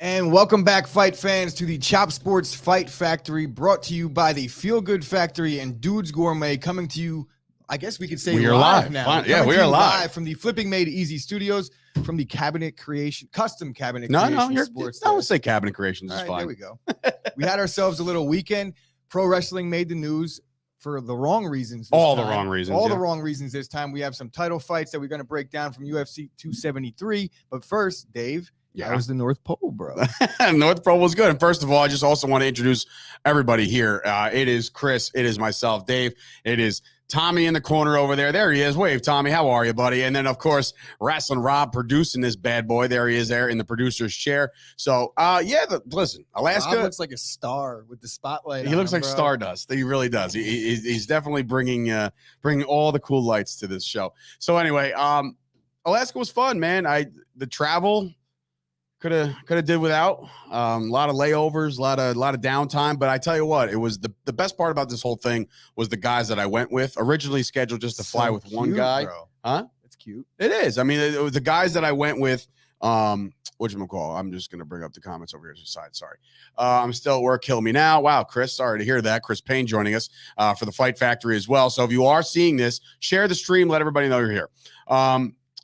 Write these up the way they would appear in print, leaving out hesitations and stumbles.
And welcome back, fight fans, to the Chop Sports Fight Factory, brought to you by the Feel Good Factory and Dudes Gourmet, coming to you, I guess we could say we are live now. Fine. Yeah, we are live from the Flipping Made Easy Studios, from the custom cabinet No, creation you're sports. I would say cabinet creations is All right, fine. there we go. We had ourselves a little weekend. Pro wrestling made the news for the wrong reasons. The wrong reasons. The wrong reasons this time. We have some title fights that we're going to break down from UFC 273. But first, Dave, how was the North Pole, bro? North Pole was good. And first of all, I just also want to introduce everybody here. It is Chris. It is myself, Dave. It is Tommy in the corner over there. There he is. Wave, Tommy. How are you, buddy? And then, of course, Wrestling Rob producing this bad boy. There he is there in the producer's chair. So, listen, Alaska. Rob looks like a star with the spotlight. He looks like Stardust. He really does. He's definitely bringing all the cool lights to this show. So anyway, Alaska was fun, man. The travel could have did without a lot of layovers, a lot of downtime. But I tell you what, it was the best part about this whole thing was the guys that I went with. Originally scheduled just to fly with one guy, bro. huh? It's cute. It is. I mean, it was the guys that I went with. Whatchamacall? I'm just gonna bring up the comments over here to the side. Sorry, I'm still at work. Kill me now. Wow, Chris. Sorry to hear that. Chris Payne joining us for the Fight Factory as well. So if you are seeing this, share the stream. Let everybody know you're here.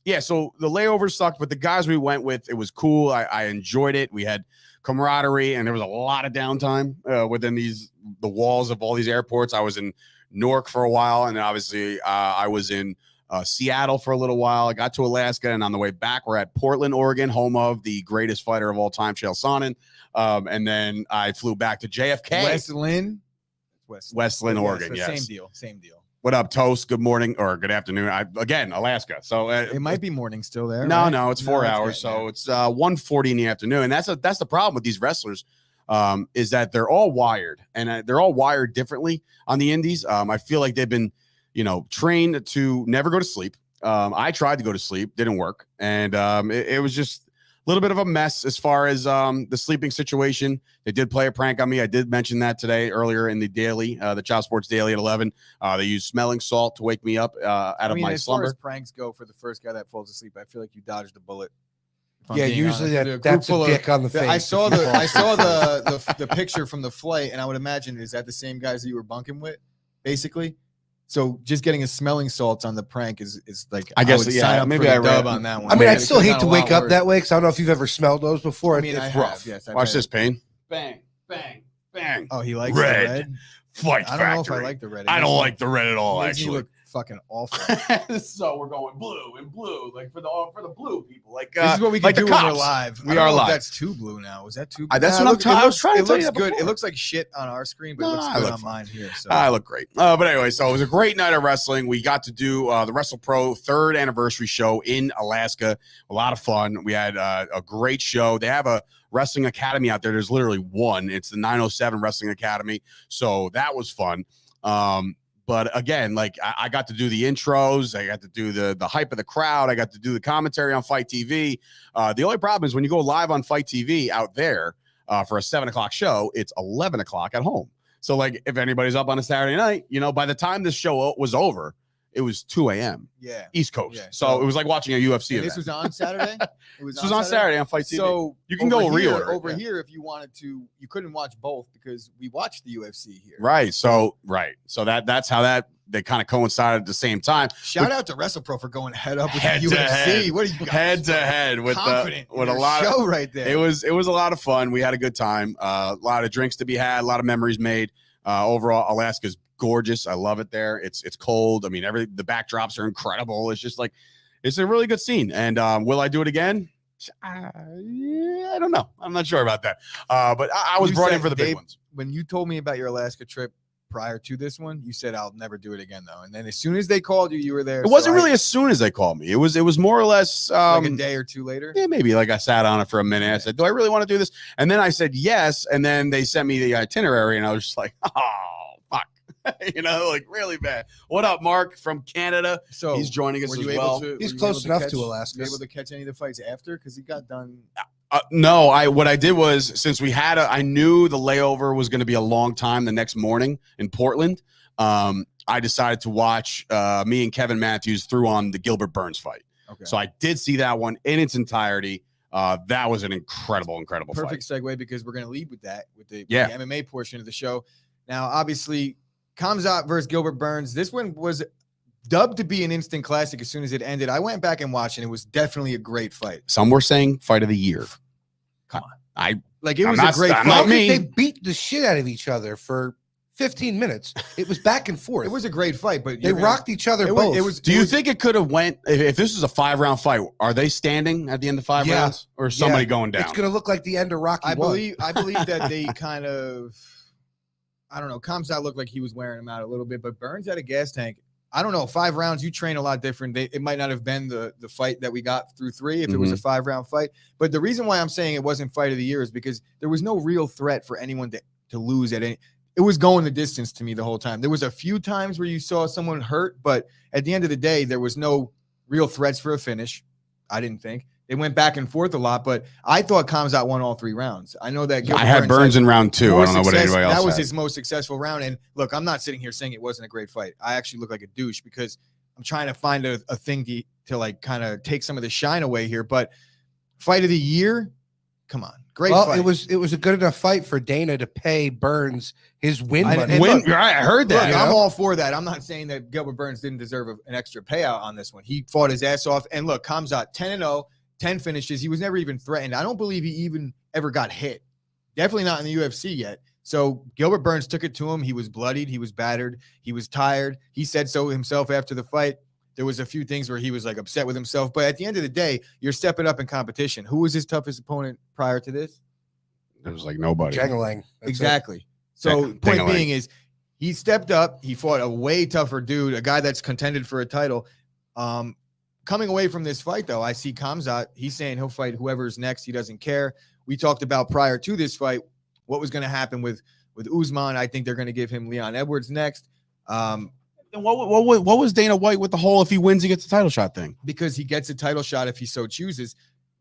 Yeah, so the layovers sucked, but the guys we went with, it was cool. I enjoyed it. We had camaraderie, and there was a lot of downtime within the walls of all these airports. I was in Newark for a while, and then obviously I was in Seattle for a little while. I got to Alaska, and on the way back, we're at Portland, Oregon, home of the greatest fighter of all time, Chael Sonnen. And then I flew back to JFK. West Lynn, Oregon, yes. Same deal. What up, Toast? Good morning or good afternoon. Again, Alaska. So it might be morning still there. No, right? no, it's 4 hours. So it's 1:40 in the afternoon. And that's the problem with these wrestlers is that they're all wired and they're all wired differently on the indies. I feel like they've been, trained to never go to sleep. I tried to go to sleep, didn't work. And it was just a little bit of a mess as far as the sleeping situation. They did play a prank on me. I did mention that today earlier in the daily, the Chop Sports Daily at 11. They used smelling salt to wake me up out of my slumber. As far as pranks go, for the first guy that falls asleep, I feel like you dodged a bullet. Yeah, usually that's a dick on the face. I saw the picture from the flight, and I would imagine, is that the same guys that you were bunking with, basically? So just getting a smelling salts on the prank is like, I guess, yeah, maybe I read on that one. I mean, I'd still hate to wake up that way because I don't know if you've ever smelled those before. I mean, it's I rough. have, yes. Watch this, Payne. Bang, bang, bang. Oh, he likes red. the red? Fight I don't Factory. know if I like the red. I don't like the red at all, makes actually. You look fucking awful. So we're going blue and blue, like for the blue people. Like this is what we can like do the when we're cops. live. We are live. That's too blue now. Was that too blue? That's what I was trying to tell you. It looks good. Before. It looks like shit on our screen, but it looks good on mine here. So. I look great. But anyway, so it was a great night of wrestling. We got to do the Wrestle Pro 3rd anniversary show in Alaska. A lot of fun. We had a great show. They have a wrestling academy out there. There's literally one. It's the 907 Wrestling Academy. So that was fun. But again, like I got to do the intros, I got to do the hype of the crowd, I got to do the commentary on Fight TV. The only problem is when you go live on Fight TV out there for a 7:00 show, it's 11 o'clock at home. So like if anybody's up on a Saturday night, by the time this show was over, it was 2 a.m. Yeah, East Coast. Yeah. So it was like watching a UFC event. This was on Saturday. This was on Saturday on Fight TV. So you can go reorder over here if you wanted to. You couldn't watch both because we watched the UFC here. Right. So that's how they kind of coincided at the same time. Shout out to WrestlePro for going head up with the UFC. What are you guys? Head to head with a lot of show right there. It was a lot of fun. We had a good time. A lot of drinks to be had. A lot of memories made. Overall, Alaska's gorgeous. I love it there. It's cold. I mean, the backdrops are incredible. It's just like it's a really good scene. And will I do it again? Yeah, I don't know. I'm not sure about that. But I was brought in for the big ones. When you told me about your Alaska trip prior to this one, you said I'll never do it again though. And then as soon as they called you, you were there. It wasn't really as soon as they called me. It was more or less like a day or two later. Yeah, maybe like I sat on it for a minute. I said, "Do I really want to do this?" And then I said yes. And then they sent me the itinerary, and I was just like, "Oh, fuck." Like really bad. What up, Mark from Canada? So he's joining us as well. He's close enough to Alaska. Were you able to catch any of the fights after? Because he got done. No, what I did was since we had I knew the layover was going to be a long time the next morning in Portland. I decided to watch me and Kevin Matthews threw on the Gilbert Burns fight. Okay. So I did see that one in its entirety. That was an incredible Perfect fight. segue because we're going to lead with that, with the Yeah. MMA portion of the show. Now, obviously, Khamzat versus Gilbert Burns. This one was dubbed to be an instant classic as soon as it ended. I went back and watched, and it was definitely a great fight. Some were saying fight of the year. Come on. It was a great I'm fight. not They me. beat the shit out of each other for 15 minutes. It was back and forth. It was a great fight, but They rocked each other it both. was. Do you think it could have went if this was a 5-round fight? Are they standing at the end of 5 Yeah. rounds, or is somebody Yeah. going down? It's going to look like the end of Rocky I 1. believe that they kind of, I don't know. Khamzat looked like he was wearing him out a little bit, but Burns had a gas tank. I don't know. 5 rounds, you train a lot different. It might not have been the fight that we got through 3 if it was a 5-round fight. But the reason why I'm saying it wasn't fight of the year is because there was no real threat for anyone to lose at any. It was going the distance to me the whole time. There was a few times where you saw someone hurt, but at the end of the day, there was no real threats for a finish. I didn't think. They went back and forth a lot, but I thought Khamzat won all 3 rounds. I know that I had Burns in round 2. I don't know what anybody else That was had. his most successful round. And look, I'm not sitting here saying it wasn't a great fight. I actually look like a douche because I'm trying to find a thing to like kind of take some of the shine away here. But fight of the year, come on, great fight. It was a good enough fight for Dana to pay Burns his win money. Look, Right, I heard that. Look, I'm all for that. I'm not saying that Gilbert Burns didn't deserve an extra payout on this one. He fought his ass off. And look, Khamzat 10-0, 10 finishes. He was never even threatened. I don't believe he even ever got hit. Definitely not in the UFC yet. So Gilbert Burns took it to him. He was bloodied. He was battered. He was tired. He said so himself after the fight. There was a few things where he was like upset with himself. But at the end of the day, you're stepping up in competition. Who was his toughest opponent prior to this? There was like nobody. Jangalang. Exactly. So Yeah, point ding-a-ling. being is he stepped up. He fought a way tougher dude, a guy that's contended for a title. Coming away from this fight, though, I see Khamzat. He's saying he'll fight whoever's next. He doesn't care. We talked about prior to this fight what was going to happen with Usman. I think they're going to give him Leon Edwards next. Then what was Dana White with the whole if he wins, he gets a title shot thing? Because he gets a title shot if he so chooses.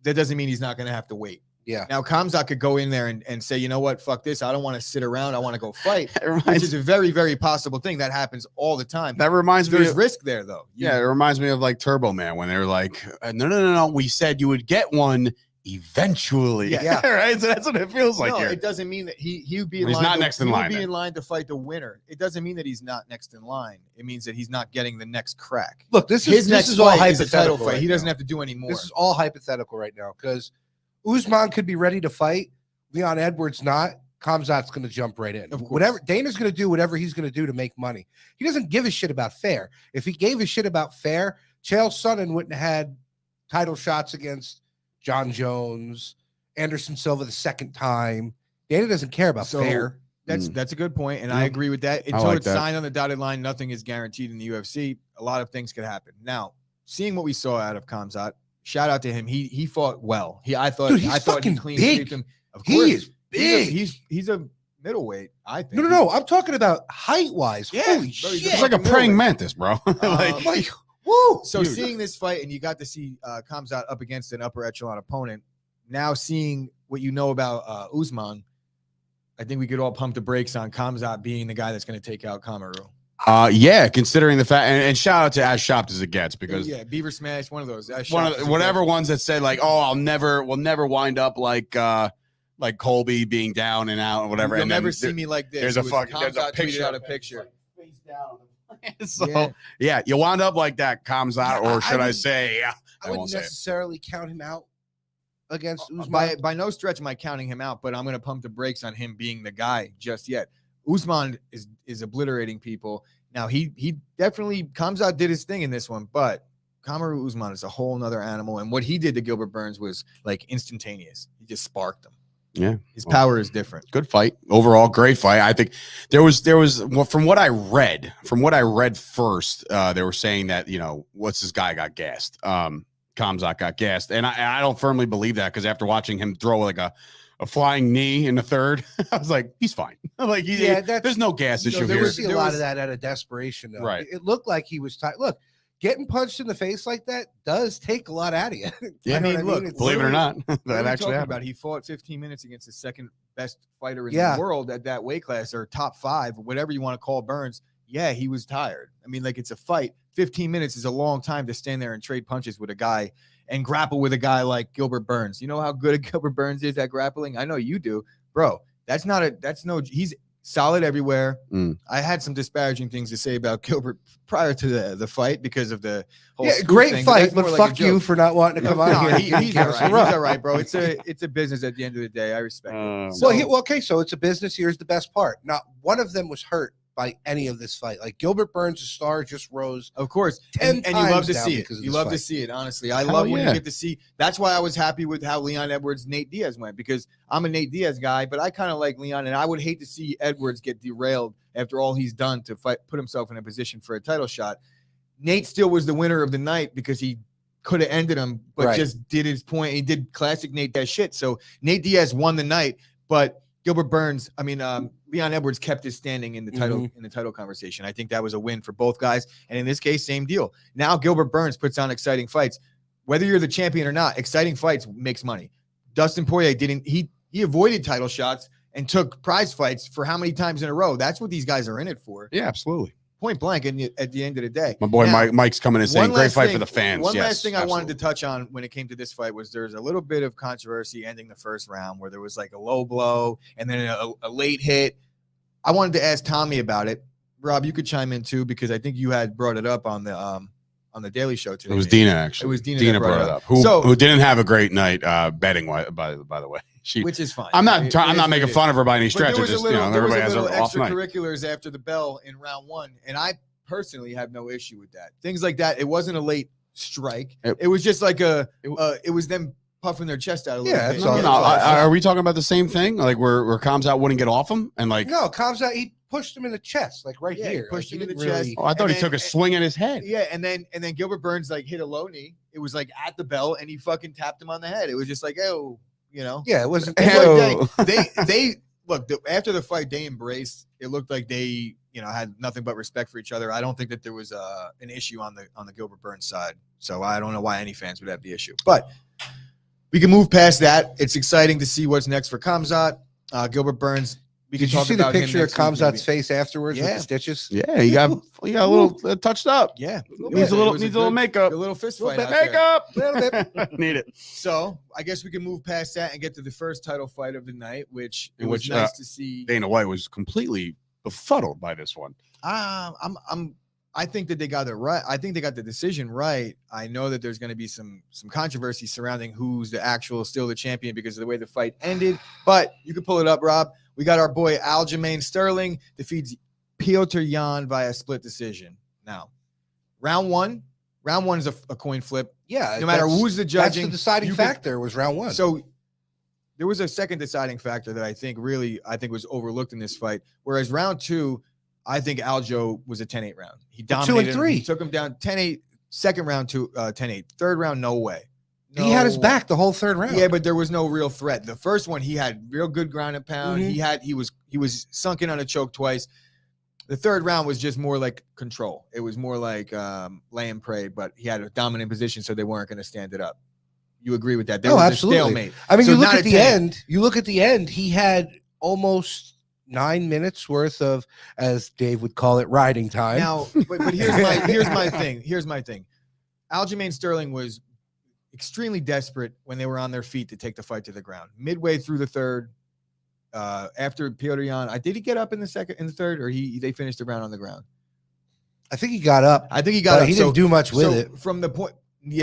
That doesn't mean he's not going to have to wait. Yeah. Now, Khamzat could go in there and say, you know what, fuck this. I don't want to sit around. I want to go fight, It which reminds, is a very, very possible thing. That happens all the time. that reminds me There's of, risk there, though. yeah, it reminds me of like Turbo Man when they were like, no, we said you would get one eventually. Yeah. Right? So that's what it feels like no, here. it doesn't mean that he would be in He's line. not next in he line would be then. in line to fight the winner. It doesn't mean that he's not next in line. It means that he's not getting the next crack. Look, this His next is all fight is a hypothetical. title fight. right He doesn't now. have to do any more. This is all hypothetical right now because Usman could be ready to fight. Leon Edwards not. Khamzat's going to jump right in. Of course. Whatever Dana's going to do, whatever he's going to do to make money. He doesn't give a shit about fair. If he gave a shit about fair, Chael Sonnen wouldn't have had title shots against John Jones, Anderson Silva the second time. Dana doesn't care about So, fair. That's a good point, and Yeah. I agree with that. I Until like it's that. signed on the dotted line, nothing is guaranteed in the UFC. A lot of things could happen. Now, seeing what we saw out of Khamzat, shout out to him. He fought well. I thought Dude, he's he fucking clean big. sweeped him. Of He course, is big. He's a middleweight. I think. No. I'm talking about height wise. Yeah, Holy bro, he's shit. It's like a fucking praying middleweight. mantis, bro. Like, Like, woo. So Dude. seeing this fight and you got to see Khamzat up against an upper echelon opponent, now seeing what you know about Usman, I think we could all pump the brakes on Khamzat being the guy that's going to take out Kamaru. yeah, considering the fact, and shout out to as shopped as it gets, because Yeah, Beaver Smash, one of those. whatever ones that said like, oh, we'll never wind up like Colby being down and out and whatever. You'll and never then see me like this. there's It a was fucking there's a Khamzat tweeted picture out a of him, picture. like, face down. So Yeah. yeah, you wound up like that, Khamzat, or I should I would- say? I I wouldn't won't say it. necessarily count him out against Usman. By no stretch am I counting him out, but I'm going to pump the brakes on him being the guy just yet. Usman is obliterating people. Now, he definitely, Khamzat did his thing in this one, but Kamaru Usman is a whole nother animal. And what he did to Gilbert Burns was like instantaneous. He just sparked him. Yeah, His power is different. good fight overall, great fight. I think there was well, from what I read first, they were saying that, you know, what's this guy got gassed. Khamzat got gassed, and I don't firmly believe that, because after watching him throw like a flying knee in the third, I was like, he's fine. Like there's no gas issue There here. was a lot of that out of desperation, though. Right. It looked like he was tight. Look, getting punched in the face like that does take a lot out of you. Yeah, I mean, look, It's- Believe it or not, What are that we actually talking happened. about? He fought 15 minutes against the second best fighter in Yeah. the world at that weight class, or top 5, whatever you want to call Burns. Yeah, he was tired. I mean, like, it's a fight. 15 minutes is a long time to stand there and trade punches with a guy. and grapple with a guy like Gilbert Burns. You know how good Gilbert Burns is at grappling? I know you do, bro. He's solid everywhere. I had some disparaging things to say about Gilbert prior to the fight because of the whole great thing, fight, but like fuck you for not wanting to come on here. He's all right, bro. It's a business at the end of the day. I respect it. Okay, so it's a business. Here's the best part. Not one of them was hurt by any of this fight. Like Gilbert Burns' star just rose. Of course. 10 and you love to times see it. You love to see it, honestly. I love when you get to see. That's why I was happy with how Leon Edwards, Nate Diaz went, because I'm a Nate Diaz guy, but I kind of like Leon, and I would hate to see Edwards get derailed after all he's done to put himself in a position for a title shot. Nate still was the winner of the night because he could have ended him, but just did his point. He did classic Nate Diaz shit. So Nate Diaz won the night, but Gilbert Burns, Leon Edwards kept his standing in the title conversation. I think that was a win for both guys. And in this case, same deal. Now Gilbert Burns puts on exciting fights. Whether you're the champion or not, exciting fights makes money. Dustin Poirier he avoided title shots and took prize fights for how many times in a row? That's what these guys are in it for. Yeah, absolutely. Point blank at the end of the day. My boy Mike's coming in saying great fight for the fans. One last thing I wanted to touch on when it came to this fight was there's a little bit of controversy ending the first round where there was like a low blow and then a late hit. I wanted to ask Tommy about it. Rob, you could chime in too, because I think you had brought it up on the Daily Show today. It was Dina, actually. It was Dina. Dina brought it up. Who didn't have a great night betting, by the way. Which is fine. I'm not making fun of her by any stretch. There was a little off night. Extracurriculars after the bell in round one, and I personally have no issue with that. Things like that. It wasn't a late strike. It was just like it was them puffing their chest out a little bit. Are we talking about the same thing? Like where Kamzat wouldn't get off him and like no, Kamzat he pushed him in the chest, like here. Pushed him in the chest. Oh, I thought he took a swing at his head. Yeah, and then Gilbert Burns like hit a low knee. It was like at the bell, and he fucking tapped him on the head. It was just like, oh, you know. Yeah, it wasn't. They look after the fight. They embraced. It looked like they had nothing but respect for each other. I don't think that there was an issue on the Gilbert Burns side. So I don't know why any fans would have the issue. But we can move past that. It's exciting to see what's next for Kamzat. Gilbert Burns. Did you see the picture of Kamzat's face afterwards with the stitches? Yeah, he got a little touched up. Yeah, needs a little makeup. A little fist fight. Makeup. Need it. So I guess we can move past that and get to the first title fight of the night, which was nice to see. Dana White was completely befuddled by this one. I think that they got it right. I think they got the decision right. I know that there's going to be some controversy surrounding who's still the champion because of the way the fight ended. But you can pull it up, Rob. We got our boy Aljamain Sterling defeats Petr Yan via split decision. Now, round one is a coin flip. Yeah, no matter who's the judging, that's the deciding factor was round one. So there was a second deciding factor that I think was overlooked in this fight. Whereas round two, I think Aljo was a 10-8 round. He dominated 2-3. He took him down 10-8. Second round to 10-8. Third round, no way. No. He had his back the whole third round. Yeah, but there was no real threat. The first one, he had real good ground and pound. He was sunk in on a choke twice. The third round was just more like control. It was more like lay and pray, but he had a dominant position, so they weren't going to stand it up. You agree with that? There was absolutely. A stalemate. I mean, so you look at the end. You look at the end. He had almost 9 minutes worth of, as Dave would call it, riding time. Now, but here's my thing. Here's my thing. Aljamain Sterling was extremely desperate when they were on their feet to take the fight to the ground. Midway through the third, after Petr Yan, did he get up in the third, or they finished the round on the ground? I think he got up. I think he got up. He didn't do much with it. From the point,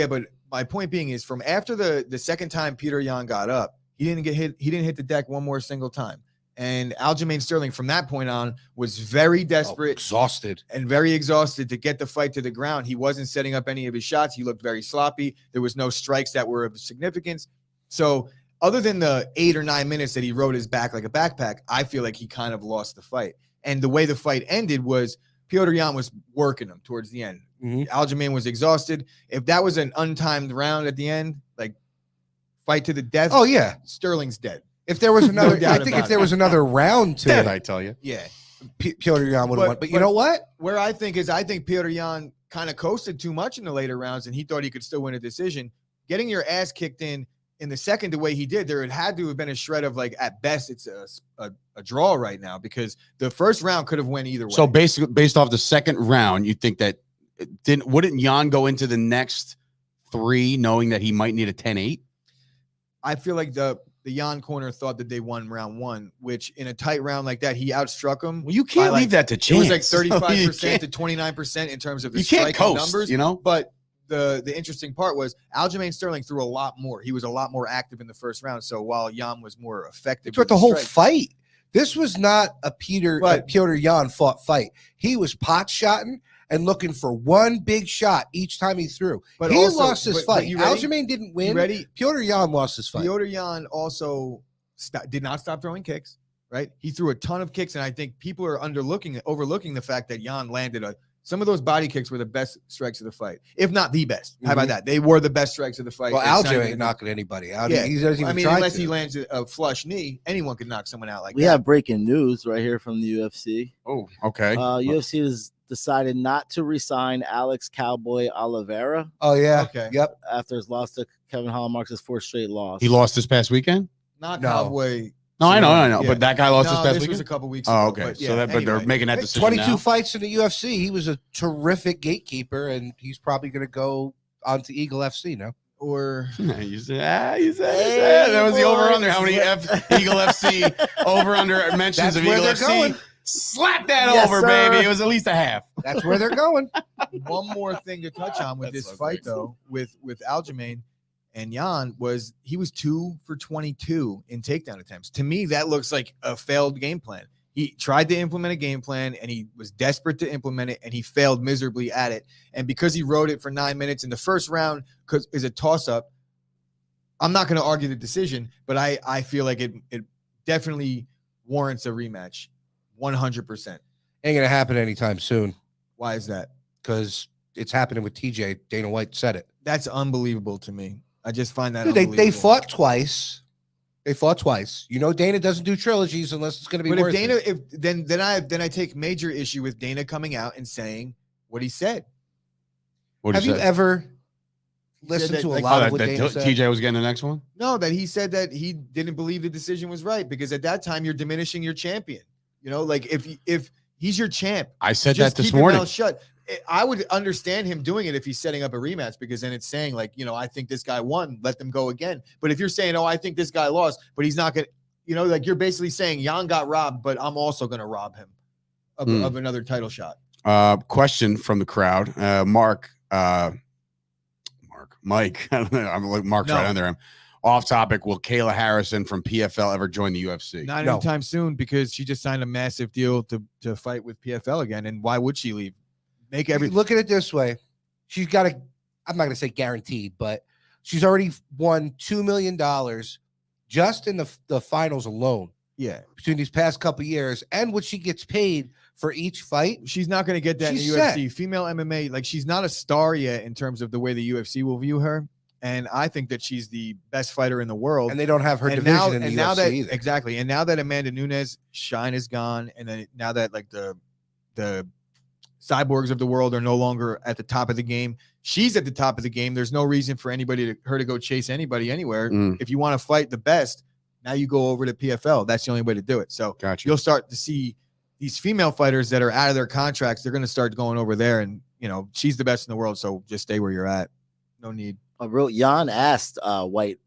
but my point being is from after the second time Petr Yan got up, he didn't get hit. He didn't hit the deck one more single time. And Aljamain Sterling, from that point on, was very desperate, exhausted to get the fight to the ground. He wasn't setting up any of his shots. He looked very sloppy. There was no strikes that were of significance. So other than the 8 or 9 minutes that he rode his back like a backpack, I feel like he kind of lost the fight. And the way the fight ended was Petr Yan was working him towards the end. Aljamain was exhausted. If that was an untimed round at the end, like fight to the death, Sterling's dead. If there was another, I think if there was another round to it, I tell you, Petr Yan would have won. But you know what? Where I think Petr Yan kind of coasted too much in the later rounds, and he thought he could still win a decision. Getting your ass kicked in the second the way he did, there had to have been a shred of, like, at best it's a draw right now, because the first round could have went either way. So basically, based off the second round, you think that wouldn't Yan go into the next 10-3, knowing that he might need a 10-8? I feel like the Jan corner thought that they won round 1, which in a tight round like that, he outstruck him. Well, you can't leave that to It chance. was like 35% to 29% in terms of the you can't striking coast, numbers. you know? But the interesting part was Aljamain Sterling threw a lot more. He was a lot more active in the first round. So while Jan was more effective, It's what the whole fight. This was not a Petr Yan fought fight. He was pot shotting and looking for one big shot each time he threw. But he also lost his fight. Aljamain didn't win. Petr Yan lost his fight. Petr Yan also did not stop throwing kicks, right? He threw a ton of kicks, and I think people are overlooking the fact that Yan landed some of those body kicks were the best strikes of the fight, if not the best. How about that? They were the best strikes of the fight. Well, Aljo ain't knocking anybody out. Yeah. He doesn't even unless he lands a flush knee, anyone could knock someone out like that. We have breaking news right here from the UFC. Oh, okay. UFC has decided not to re-sign Alex Cowboy Oliveira. Oh, yeah. Okay. Yep. After his loss to Kevin Holland, his 4th straight loss. He lost this past weekend? Not Cowboy. No, I know. Yeah. But that guy lost this past this weekend? was a couple weeks ago. Oh, okay. But they're making that decision 22 now? fights in the UFC. He was a terrific gatekeeper, and he's probably going to go on to Eagle FC now. Or you said that was the over-under. How many Eagle FC over-under mentions of Eagle FC? Going. Slap that Yes, over, sir. baby. It was at least a half. That's where they're going. one more thing to touch on with this so fight, crazy. though, with Aljamain and Jan was he was 2 for 22 in takedown attempts. To me, that looks like a failed game plan. He tried to implement a game plan and he was desperate to implement it and he failed miserably at it. And because he rode it for 9 minutes in the first round, because is a toss up. I'm not going to argue the decision, but I feel like it definitely warrants a rematch. 100%. Ain't going to happen anytime soon Why is that? because it's happening with TJ. Dana White said it. That's unbelievable to me. I just find that Dude, unbelievable. they fought twice. They fought twice. You know, Dana doesn't do trilogies unless it's going to be But worth if Dana, it. then I take major issue with Dana coming out and saying what he said. Have you ever listened that, to a like, lot that of what Dana said? TJ was getting the next one? No, that he said that he didn't believe the decision was right because at that time you're diminishing your champion. You know, like if he's your champ, I said just that this keep your morning. mouth shut. I would understand him doing it if he's setting up a rematch because then it's saying like, you know, I think this guy won, let them go again. But if you're saying, oh, I think this guy lost, but he's not going to, you know, like you're basically saying Jan got robbed, but I'm also going to rob him of another title shot. Question from the crowd. Mike. I'm like Mark's right under him. Off topic. Will Kayla Harrison from PFL ever join the UFC? Not anytime soon because she just signed a massive deal to fight with PFL again. And why would she leave? Look at it this way. She's got I'm not going to say guaranteed, but she's already won $2 million just in the finals alone. Yeah. Between these past couple years and what she gets paid for each fight. She's not going to get that in the She's UFC. Female MMA, like she's not a star yet in terms of the way the UFC will view her. And I think that she's the best fighter in the world. And they don't have her division in the UFC either. Exactly. And now that Amanda Nunes' shine is gone, and then now that like the cyborgs of the world are no longer at the top of the game, she's at the top of the game. There's no reason for her to go chase anybody anywhere. If you want to fight the best, now you go over to PFL. That's the only way to do it. So Gotcha. You'll start to see these female fighters that are out of their contracts. They're going to start going over there, and you know she's the best in the world. So just stay where you're at. No need. Jan asked Dana White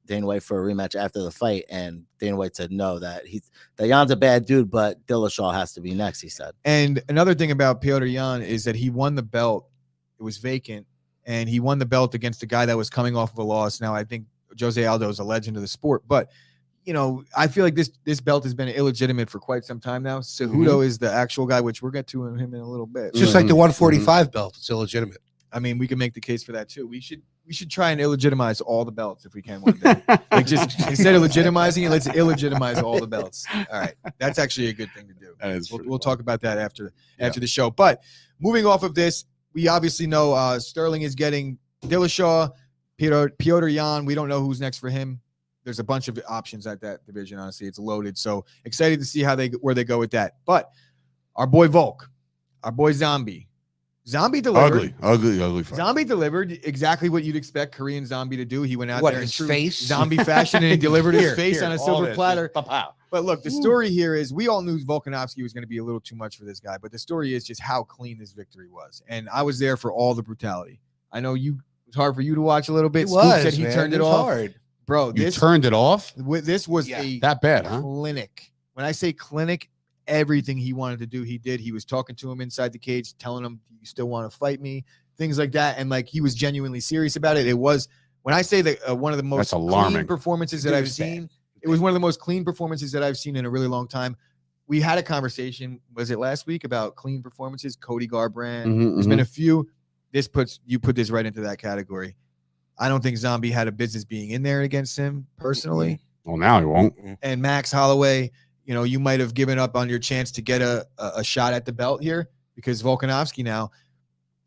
for a rematch after the fight, and Dana White said no, that Jan's a bad dude, but Dillashaw has to be next, he said. And another thing about Petr Yan is that he won the belt. It was vacant, and he won the belt against a guy that was coming off of a loss. Now, I think Jose Aldo is a legend of the sport, but you know, I feel like this belt has been illegitimate for quite some time now. Cejudo is the actual guy, which we'll get to him in a little bit. It's just like the 145 belt. It's illegitimate. I mean, we can make the case for that too. We should try and illegitimize all the belts if we can one day. Like just instead of legitimizing it, let's illegitimize all the belts. All right, that's actually a good thing to do. That is We'll talk about that after the show. But moving off of this, we obviously know Sterling is getting Dillashaw, Petr Yan. We don't know who's next for him. There's a bunch of options at that division. Honestly, it's loaded. So excited to see where they go with that. But our boy Volk, our boy Zombie delivered. Ugly fight. Zombie delivered exactly what you'd expect Korean Zombie to do. He went out there in his true face? zombie fashion and he delivered his face on a silver platter. Pow. But look, the story here is we all knew Volkanovski was going to be a little too much for this guy, but the story is just how clean this victory was. And I was there for all the brutality. I know you was hard for you to watch a little bit. It Scoop was, said he man. turned It it was off. hard. Bro, You this turned it off? this was Yeah. a That bad, huh? clinic. When I say clinic, everything he wanted to do, he did. He was talking to him inside the cage, telling him, "You still want to fight me?" Things like that, and like he was genuinely serious about it. It was, when I say that one of the most That's alarming. clean performances that It I've was seen. bad. It was one of the most clean performances that I've seen in a really long time. We had a conversation, was it last week, about clean performances? Cody Garbrandt. Mhm, There's been a few. You put this right into that category. I don't think Zombie had a business being in there against him personally. Well, now he won't. And Max Holloway, you know, you might have given up on your chance to get a shot at the belt here, because Volkanovski now,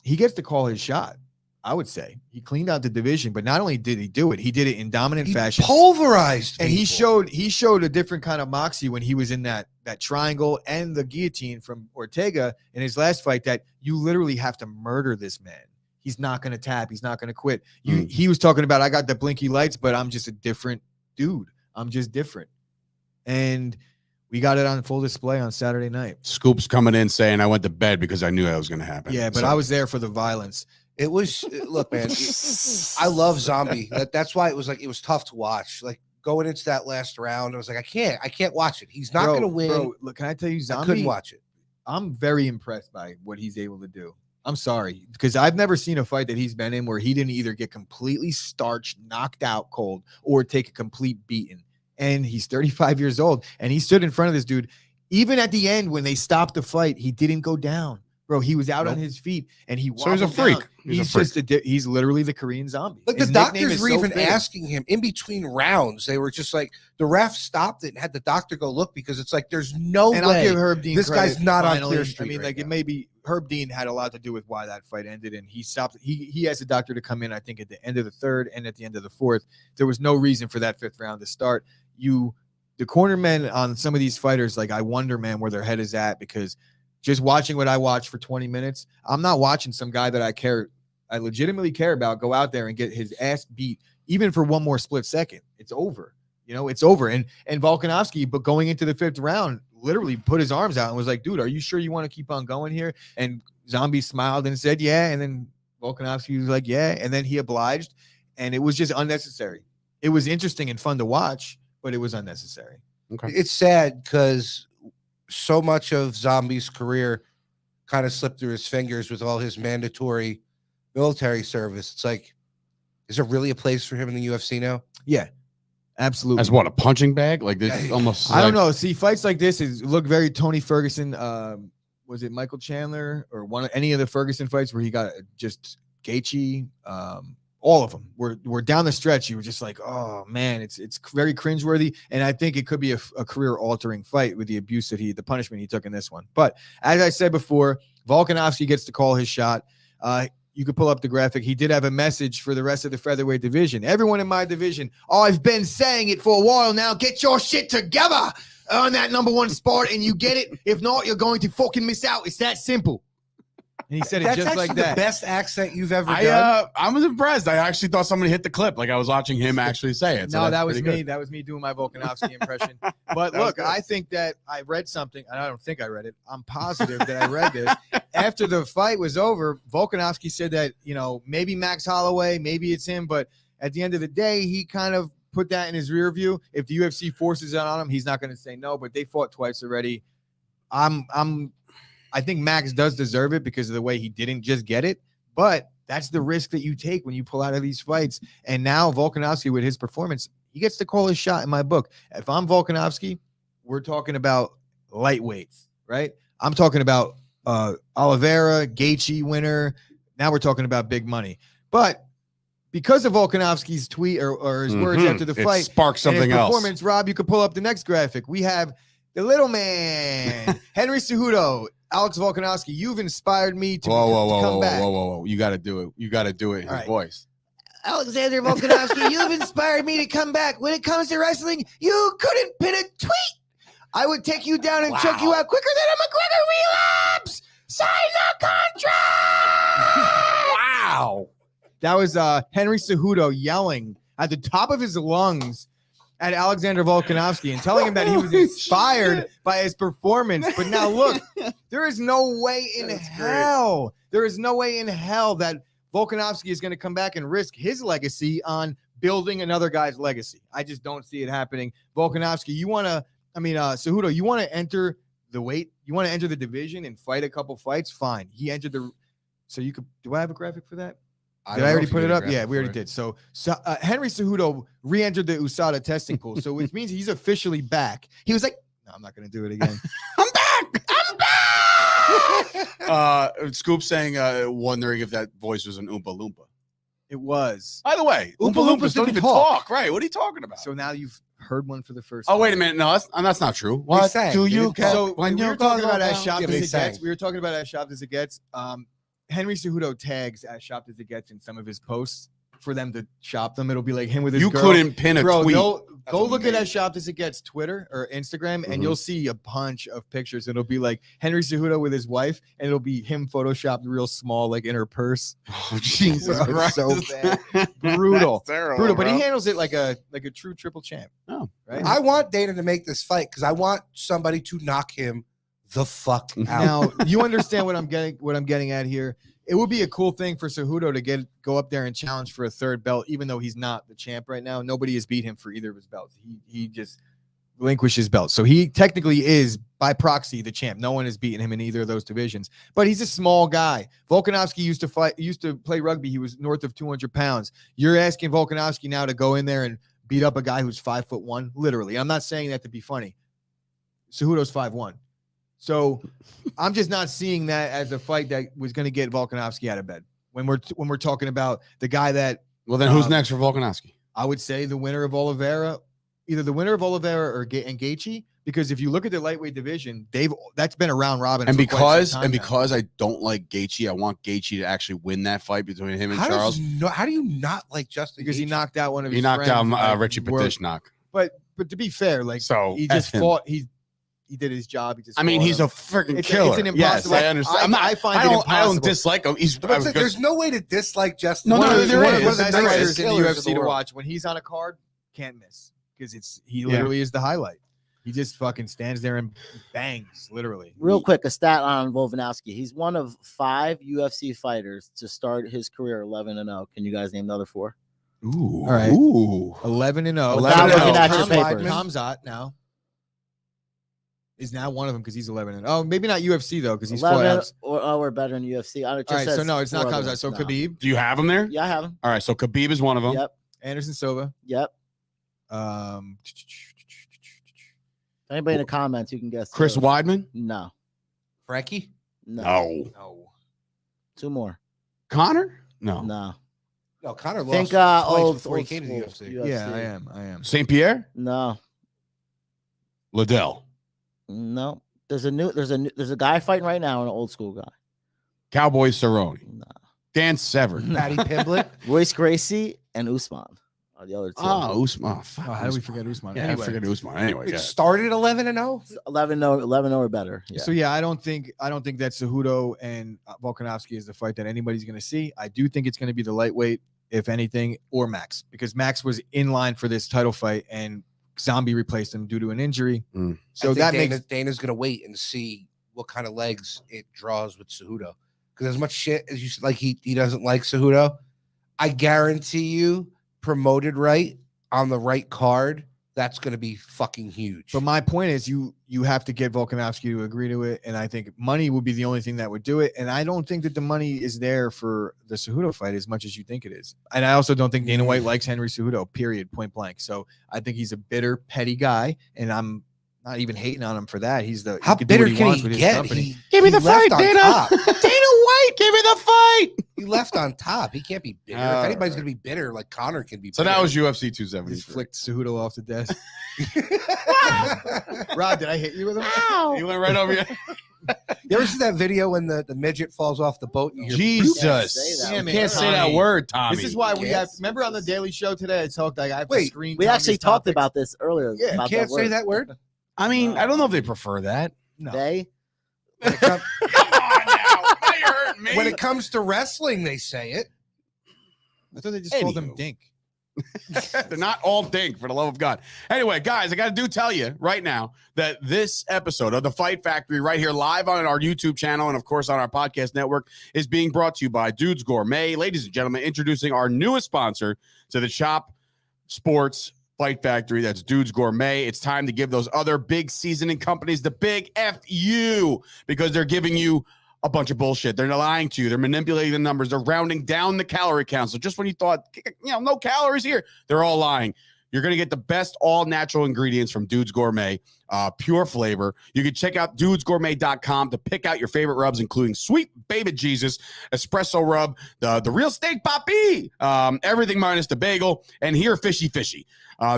he gets to call his shot. I would say he cleaned out the division, but not only did he do it, he did it in dominant He fashion. pulverized And he people. showed a different kind of moxie when he was in that triangle and the guillotine from Ortega in his last fight, that you literally have to murder this man. He's not going to tap. He's not going to quit. He was talking about, I got the blinky lights, but I'm just a different dude. I'm just different. And we got it on full display on Saturday night. Scoop's coming in saying, I went to bed because I knew that was going to happen. Yeah, but So- I was there for the violence. It was, look, man, I love Zombie. That's why it was tough to watch. Like going into that last round, I was like, I can't watch it. He's not going to win. Bro, look, can I tell you, Zombie? I couldn't watch it. I'm very impressed by what he's able to do. I'm sorry, because I've never seen a fight that he's been in where he didn't either get completely starched, knocked out cold, or take a complete beating. And he's 35 years old, and he stood in front of this dude. Even at the end, when they stopped the fight, he didn't go down. Bro, he was out on his feet, and he So he's a wobbled freak. down. He's a freak. He's literally the Korean Zombie. Like His the nickname doctors is were so even fitting. asking him in between rounds. They were just like, the ref stopped it and had the doctor go look, because it's like, there's no And way. I'll give Herb Dean This credit, guy's not on finally. clear street I mean, right like it now. may be Herb Dean had a lot to do with why that fight ended, and he stopped. He asked the doctor to come in, I think, at the end of the third and at the end of the fourth. There was no reason for that fifth round to start. The cornermen on some of these fighters, like I wonder, man, where their head is at, because just watching what I watched for 20 minutes, I'm not watching some guy that I legitimately care about go out there and get his ass beat, even for one more split second. It's over. You know, it's over. And Volkanovski, but going into the fifth round, literally put his arms out and was like, dude, are you sure you want to keep on going here? And Zombie smiled and said, yeah. And then Volkanovski was like, yeah. And then he obliged. And it was just unnecessary. It was interesting and fun to watch, but it was unnecessary. Okay. It's sad because so much of Zombie's career kind of slipped through his fingers with all his mandatory military service. It's like, is there really a place for him in the UFC now? Yeah, absolutely. As what, a punching bag? Like this Yeah. almost. I don't like- know. See, fights like this look very Tony Ferguson. Was it Michael Chandler or any of the Ferguson fights where he got just Gaethje? All of them were down the stretch. You were just like, oh man, it's very cringeworthy. And I think it could be a career altering fight with the abuse the punishment he took in this one. But as I said before, Volkanovski gets to call his shot. You could pull up the graphic. He did have a message for the rest of the featherweight division. Everyone in my division, I've been saying it for a while now. Get your shit together on that number one spot, and you get it. If not, you're going to fucking miss out. It's that simple. And he said it That's just actually like the that. best accent you've ever done. I was impressed. I actually thought somebody hit the clip. Like I was watching him actually say it. So No, that's that was pretty me. good. That was me doing my Volkanovski impression. But That was look, good. I think that I read something, and I don't think I read it. I'm positive that I read this. After the fight was over, Volkanovski said that, you know, maybe Max Holloway, maybe it's him, but at the end of the day, he kind of put that in his rear view. If the UFC forces it on him, he's not going to say no, but they fought twice already. I think Max does deserve it because of the way he didn't just get it, but that's the risk that you take when you pull out of these fights. And now Volkanovski, with his performance, he gets to call his shot in my book. If I'm Volkanovski, we're talking about lightweights, right? I'm talking about Oliveira, Gaethje winner. Now we're talking about big money. But because of Volkanovski's tweet or his words after the It fight, sparks and his something else. performance, Rob, you could pull up the next graphic. We have the little man, Henry Cejudo, Alex Volkanovski. You've inspired me to come back. Whoa. You got to do it. You got to do it in All his right. voice. Alexander Volkanovski, you've inspired me to come back. When it comes to wrestling, you couldn't pin a tweet. I would take you down and choke you out quicker than a McGregor relapse. Sign the contract. Wow. That was Henry Cejudo yelling at the top of his lungs at Alexander Volkanovski and telling him that he was inspired by his performance. But now look, there is no way in hell. There is no way in hell that Volkanovski is going to come back and risk his legacy on building another guy's legacy. I just don't see it happening. Volkanovski, Cejudo, you want to enter the weight, you want to enter the division and fight a couple fights, fine. He entered so you could, do I have a graphic for that? Did I already put it up? Yeah, we already did. So Henry Cejudo re-entered the USADA testing pool, so which means he's officially back. He was like, no, I'm not going to do it again. I'm back. Scoop saying, wondering if that voice was an Oompa Loompa. It was. By the way, Oompa Loompas don't even talk. Right? What are you talking about? So now you've heard one for the first Oh, time. wait a minute. No, that's not true. What do you So when we you were talking about as Yeah, shopped they as it sang. gets. We were talking about as shopped as it gets. Henry Cejudo tags as shopped as it gets in some of his posts for them to shop them. It'll be like him with his You girl. couldn't pin a tweet. Go look at as shopped as it gets Twitter or Instagram, and Mhm. you'll see a bunch of pictures. It'll be like Henry Cejudo with his wife, and it'll be him photoshopped real small, like in her purse. Oh, Jesus, it's Christ. so bad. Brutal. That's terrible, Brutal, but bro. he handles it like a true triple champ. Oh, right. I want Dana to make this fight because I want somebody to knock him the fuck out. Now you understand what I'm getting at here. It would be a cool thing for Cejudo to go up there and challenge for a third belt, even though he's not the champ right now. Nobody has beat him for either of his belts. He just relinquished his belt, so he technically is by proxy the champ. No one has beaten him in either of those divisions. But he's a small guy. Volkanovski used to play rugby. He was north of 200 pounds. You're asking Volkanovski now to go in there and beat up a guy who's 5'1", literally. I'm not saying that to be funny. Cejudo's 5'1". So I'm just not seeing that as a fight that was going to get Volkanovski out of bed. When we're talking about the guy that, Well, then who's next for Volkanovski? I would say the winner of Oliveira, either the winner of Oliveira or Gaethje, because if you look at the lightweight division, that's been a round robin. And for quite some time now. because I don't like Gaethje, I want Gaethje to actually win that fight between him and How Charles. do you not like Justin? because he Gaethje? knocked out one of He his knocked friends, out Richie Petishnak. But to be fair, like So he just F him. fought. He did his job. He just. I mean, fought he's him. a freaking It's killer. an Yes, impossible. I understand. I find I it don't impossible. dislike him. He's There's no way to dislike Justin. No, one no, of the, there one is. of the There best is. fighters in the Killers of UFC the to world. watch. When he's on a card, can't miss because he literally is the highlight. He just fucking stands there and bangs, literally. Real quick, a stat on Volkanovski. He's one of 5 UFC fighters to start his career 11-0. Can you guys name the other 4? Ooh. All right. Ooh. 11-0. Without looking at your papers. Kamzat now is now one of them because he's 11-0. Oh, maybe not UFC though because he's 4 outs. or better in UFC. It just All right, so says no, it's not 4 other Kamzat. ones. So No. Khabib, Do you have him there? Yeah, I have him. All right. So Khabib is one of them. Yep. Anderson Silva. Yep. Anybody in the comments, you can guess. Chris too. Weidman? No. Frankie? No. No. 2 more. Connor? No. No. No, Connor lost Think twice old before he old came to the school UFC. Yeah, I am. St. Pierre? No. Liddell? No. There's a guy fighting right now, an old school guy. Cowboy Cerrone? No. Dan Severn? Patty Pimblett. Royce Gracie and Usman are the other 2. Oh, Usman. Fuck, Oh, how do we Usman. forget Usman? Yeah, Anyway. I forget Usman. Anyway, It yeah. started 11-0. 11-0 or better. Yeah. So yeah, I don't think that Cejudo and Volkanovski is the fight that anybody's going to see. I do think it's going to be the lightweight, if anything, or Max, because Max was in line for this title fight and Zombie replaced him due to an injury. Mm. So I think that makes Dana's gonna wait and see what kind of legs it draws with Cejudo. Because as much shit as you said, like he doesn't like Cejudo, I guarantee you, promoted right on the right card, that's gonna be fucking huge. But my point is, you have to get Volkanovski to agree to it, and I think money would be the only thing that would do it. And I don't think that the money is there for the Cejudo fight as much as you think it is. And I also don't think Dana White likes Henry Cejudo. Period. Point blank. So I think he's a bitter, petty guy, and I'm not even hating on him for that. How can do bitter what he can wants he with his get? company. Give me he the fight, left on Dana. top. Dana White, give me the fight. He left on top. He can't be bitter. All If anybody's right. gonna be bitter, like Connor can be. So bitter. that was UFC 270. Just flicked Cejudo off the desk. Rob, did I hit you with him? You went right over here. You ever see that video when the midget falls off the boat? And you hear Jesus. Can't say that. You Damn it, can't say that Tommy. word, Tommy. This is why we have. Yes. Remember on the Daily Show today, I talked like I have to Wait, screen. We Tommy's actually talked topics. about this earlier. Yeah, about can't say word. that word. I mean, I don't know if they prefer that. No. They When it, come- Come on now. Now you hurt me. when it comes to wrestling, they say it. I thought they just called him Anywho. Dink. They're not all dink, for the love of God. Anyway, guys, I got to tell you right now that this episode of The Fight Factory right here live on our YouTube channel and, of course, on our podcast network is being brought to you by Dudes Gourmet. Ladies and gentlemen, introducing our newest sponsor to the Chop Sports Fight Factory. That's Dudes Gourmet. It's time to give those other big seasoning companies the big F because they're giving you a bunch of bullshit. They're lying to you. They're manipulating the numbers. They're rounding down the calorie count. So just when you thought, no calories here, they're all lying. You're going to get the best all-natural ingredients from Dudes Gourmet, pure flavor. You can check out dudesgourmet.com to pick out your favorite rubs, including Sweet Baby Jesus, Espresso Rub, the Real Steak Papi, everything minus the bagel, and here, Fishy Fishy.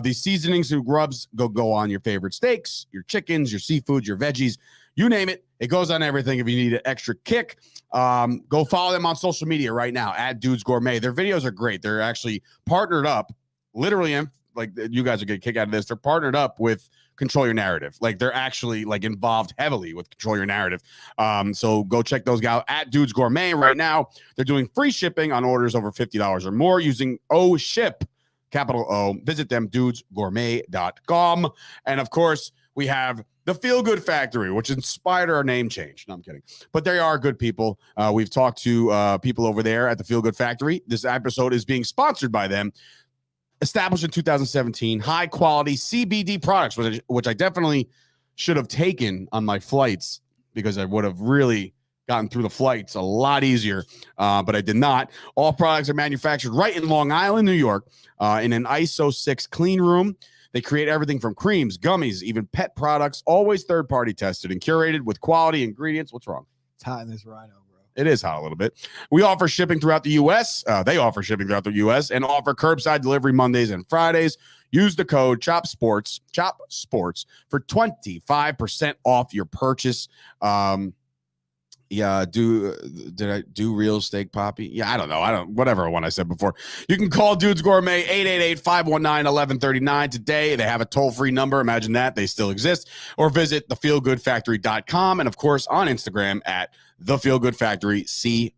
These seasonings and rubs go on your favorite steaks, your chickens, your seafoods, your veggies, you name it. It goes on everything. If you need an extra kick, go follow them on social media right now at Dudes Gourmet. Their videos are great. They're actually partnered up, literally, like you guys are getting a kick out of this. They're partnered up with Control Your Narrative. Like they're actually like involved heavily with Control Your Narrative. So go check those guys out at Dudes Gourmet right now. They're doing free shipping on orders over $50 or more using OSHIP, capital O. Visit them, dudesgourmet.com. And of course, we have the Feel Good Factory, which inspired our name change. No, I'm kidding. But they are good people. We've talked to people over there at the Feel Good Factory. This episode is being sponsored by them. Established in 2017, high-quality CBD products, which I definitely should have taken on my flights because I would have really gotten through the flights a lot easier, but I did not. All products are manufactured right in Long Island, New York, in an ISO 6 clean room. They create everything from creams, gummies, even pet products, always third-party tested and curated with quality ingredients. What's wrong? It's hot in this rhino, bro. It is hot a little bit. We offer shipping throughout the U.S. They offer shipping throughout the U.S. and offer curbside delivery Mondays and Fridays. Use the code CHOP Sports for 25% off your purchase. Yeah, did I do Real Steak Papi? Yeah, I don't know. Whatever one I said before. You can call Dudes Gourmet 888-519-1139 today. They have a toll-free number. Imagine that. They still exist. Or visit thefeelgoodfactory.com and, of course, on Instagram at thefeelgoodfactory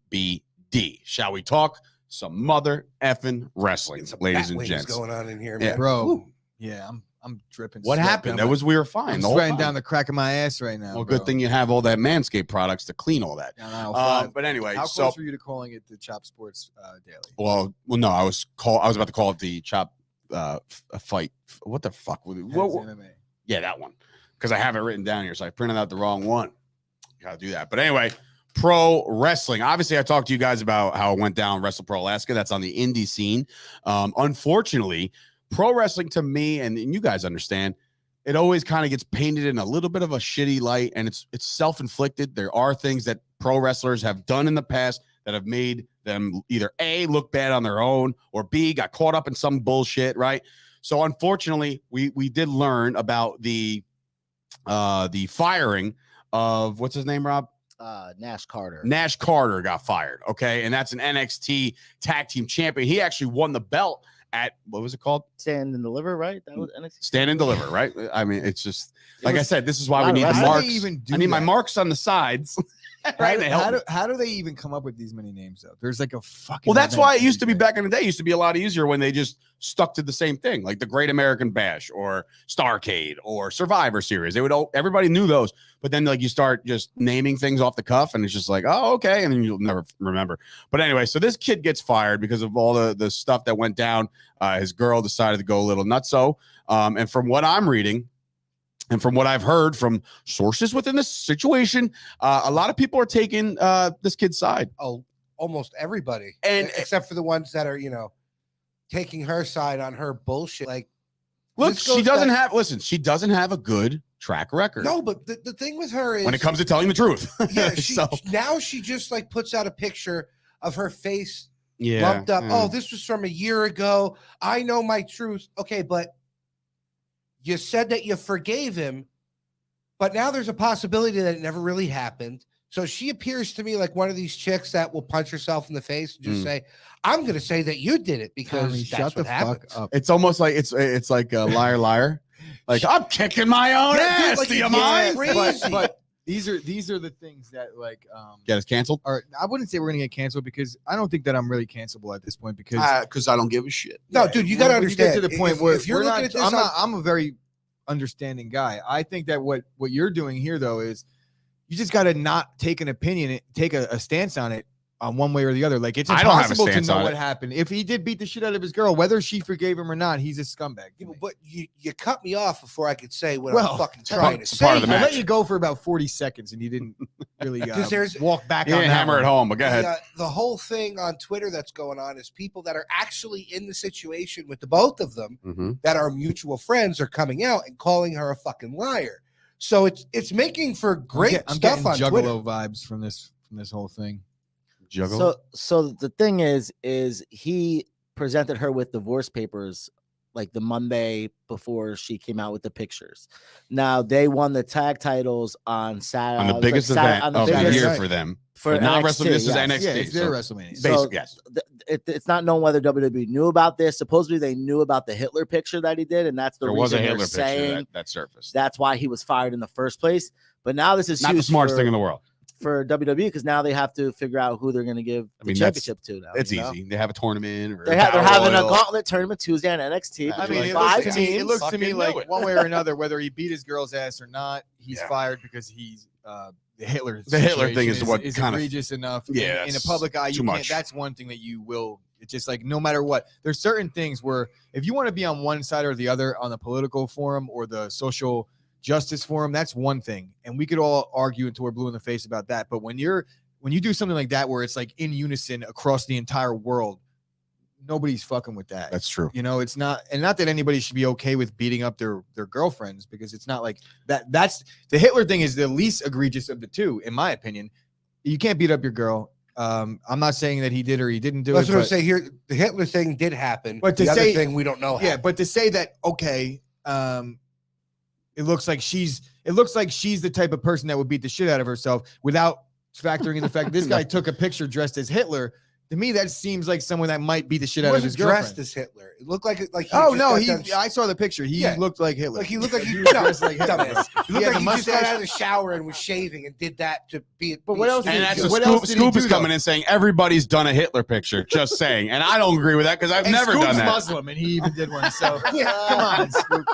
CBD. Shall we talk some mother effing wrestling, ladies and gents? Going on in here, man. Yeah. Bro. Ooh. Yeah, I'm dripping. What happened? We were fine. I'm the whole sweating time. down the crack of my ass right now. Well, bro. good thing you have all that Manscaped products to clean all that. But anyway, how so close were you to calling it the Chop Sports Daily? well, no, I was about to call it the Chop Fight. What the fuck? MMA. Yeah, that one. Because I have it written down here, so I printed out the wrong one. Gotta do that. But anyway, pro wrestling. Obviously, I talked to you guys about how it went down Wrestle Pro Alaska. That's on the indie scene. Unfortunately, pro wrestling to me, and you guys understand, it always kind of gets painted in a little bit of a shitty light, and it's self-inflicted. There are things that pro wrestlers have done in the past that have made them either A, look bad on their own, or B, got caught up in some bullshit, right? So unfortunately, we did learn about the firing of, what's his name, Rob? Nash Carter. Nash Carter got fired, okay? And that's an NXT tag team champion. He actually won the belt at, what was it called? Stand and Deliver, right? That was NXT. Stand and Deliver, right? I mean, it's just, like I said, this is why we need the How do marks. they even do I need my that? marks on the sides. Right? How do they even come up with these many names, though? There's like a fucking. Well, that's event why it every used to be day. back in the day. It used to be a lot easier when they just stuck to the same thing, like the Great American Bash or Starrcade or Survivor Series. Everybody knew those, but then like you start just naming things off the cuff, and it's just like, oh, okay, and then you'll never remember. But anyway, so this kid gets fired because of all the stuff that went down. His girl decided to go a little nutso, and from what I'm reading. And from what I've heard from sources within this situation, a lot of people are taking this kid's side. Oh, almost everybody, And except for the ones that are, taking her side on her bullshit. Like, look, this goes she doesn't back- she doesn't have a good track record. No, but the thing with her is when it comes to telling the truth. yeah, So, now she just like puts out a picture of her face yeah, lumped up. Oh, this was from a year ago. I know my truth. Okay, but you said that you forgave him, but now there's a possibility that it never really happened. So she appears to me like one of these chicks that will punch herself in the face and just say, "I'm going to say that you did it because Tommy, that's shut the what happens." fuck up. It's almost like it's like a liar. Like I'm kicking my own Yeah, dude, ass. like, Do you it's mind? crazy. But These are the things that like Get us canceled? or I wouldn't say we're gonna get canceled because I don't think that I'm really cancelable at this point because I don't give a shit. No, dude, you got to when understand. get to the point where if you're we're looking not, at this, I'm a very understanding guy. I think that what you're doing here though is you just got to not take an opinion, take a stance on it on one way or the other. Like it's I don't have a impossible to stance know on what it. happened. If he did beat the shit out of his girl, whether she forgave him or not, he's a scumbag. to me. but you cut me off before I could say what Well, I'm fucking trying to it's say. part of the I let match. you go for about 40 seconds and you didn't really there's- walk back You on didn't that hammer one. it home, but go ahead. The whole thing on Twitter that's going on is people that are actually in the situation with the both of them Mm-hmm. that are mutual friends are coming out and calling her a fucking liar. So it's making for great I'm stuff getting on Juggalo Twitter. vibes from this whole thing. Juggle. So the thing is he presented her with divorce papers like the Monday before she came out with the pictures. Now they won the tag titles on Saturday on the biggest event of the biggest year night. for them. for But not NXT, wrestling. This is yes. NXT. Yeah, it's their so WrestleMania. So- basic, yes. It's not known whether WWE knew about this. Supposedly they knew about the Hitler picture that he did, and that's the There was a reason Hitler they're picture saying that surfaced. that's why he was fired in the first place. But now this is Not the huge smartest for, thing in the world. for WWE because now they have to figure out who they're going to give the mean, that's- championship to. Now It's you know? easy. They have a tournament. Or They're battle having a royal. gauntlet tournament Tuesday on NXT. I I between mean, it five looks, to me, teams. it looks to Fucking me knew like it. one way or another, whether he beat his girl's ass or not, he's Yeah. fired because he's the Hitler. The Hitler thing situation is what kind of- egregious enough. Yeah, in a that's public eye, too you can't. much. That's one thing that you will. It's just like no matter what. There's certain things where if you want to be on one side or the other on the political forum or the social justice forum, that's one thing, and we could all argue until we're blue in the face about that. But when you do something like that where it's like in unison across the entire world, nobody's fucking with that. That's true. You know, it's not, and not that anybody should be okay with beating up their girlfriends because it's not like that. That's the Hitler thing is the least egregious of the two, in my opinion. You can't beat up your girl. I'm not saying that he did or he didn't do That's it. what I'm but- saying here. The Hitler thing did happen, But to the other say- thing we don't know. yeah, but to say that, okay, it looks like she's the type of person that would beat the shit out of herself without factoring in the fact this guy took a picture dressed as Hitler. To me, that seems like someone that might beat the shit he out of wasn't his dressed girlfriend. as Hitler. It looked like he Oh just no, got done- I saw the picture. He Yeah. looked like Hitler. like he looked like he, was no, dressed like Hitler. dumbass. He He looked had like the he just got mustache. out of the shower and was shaving and did that to be. But what else And did that's he- what what else did he Scoop is do, coming though? in saying everybody's done a Hitler picture. Just saying, and I don't agree with that because I've And never Scoop's done that. Muslim, and he even did one. So come on, Scoop.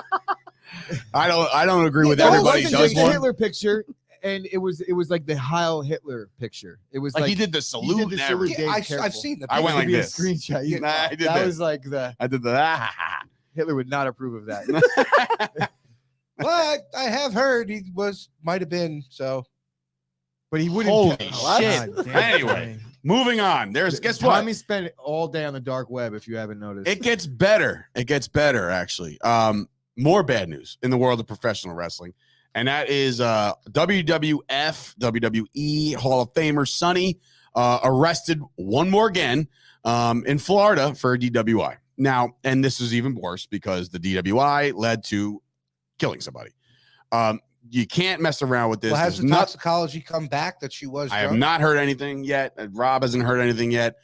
I don't agree with No, it everybody wasn't does just a one. Hitler picture, and it was like the Heil Hitler picture. It was Like like he did the salute the and salute. everything. Dave, I've careful. seen the. I went picture. like Be a this. screenshot. Yeah, Nah, I did that this. was like the I did the. Hitler would not approve of that. But I have heard he might have been so. But he wouldn't. Holy God shit. damn it, Anyway, man. Moving on. There's guess what? Tommy spent all day on the dark web. If you haven't noticed, It gets better. It gets better, actually. More bad news in the world of professional wrestling, and that is WWF, WWE Hall of Famer Sonny arrested one more again in Florida for DWI. Now, and this is even worse because the DWI led to killing somebody. You can't mess around with this. Well, has There's the not- toxicology come back that she was? I have drunk? not heard anything yet. Rob hasn't heard anything yet.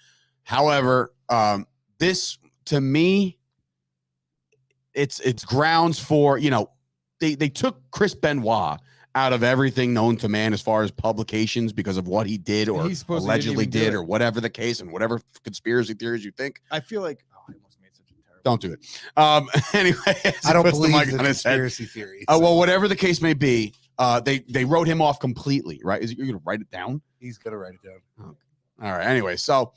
However, this to me, it's grounds for, you know, they took Chris Benoit out of everything known to man as far as publications because of what he did or He supposedly didn't allegedly even do did it. or whatever the case and whatever conspiracy theories you think. I feel like I almost made such a terrible. Don't do it. Anyway, I don't puts the believe mic the on his head. conspiracy theory. Well, whatever the case may be, they wrote him off completely, right? You're going to write it down? He's gonna write it down. All right. Anyway, so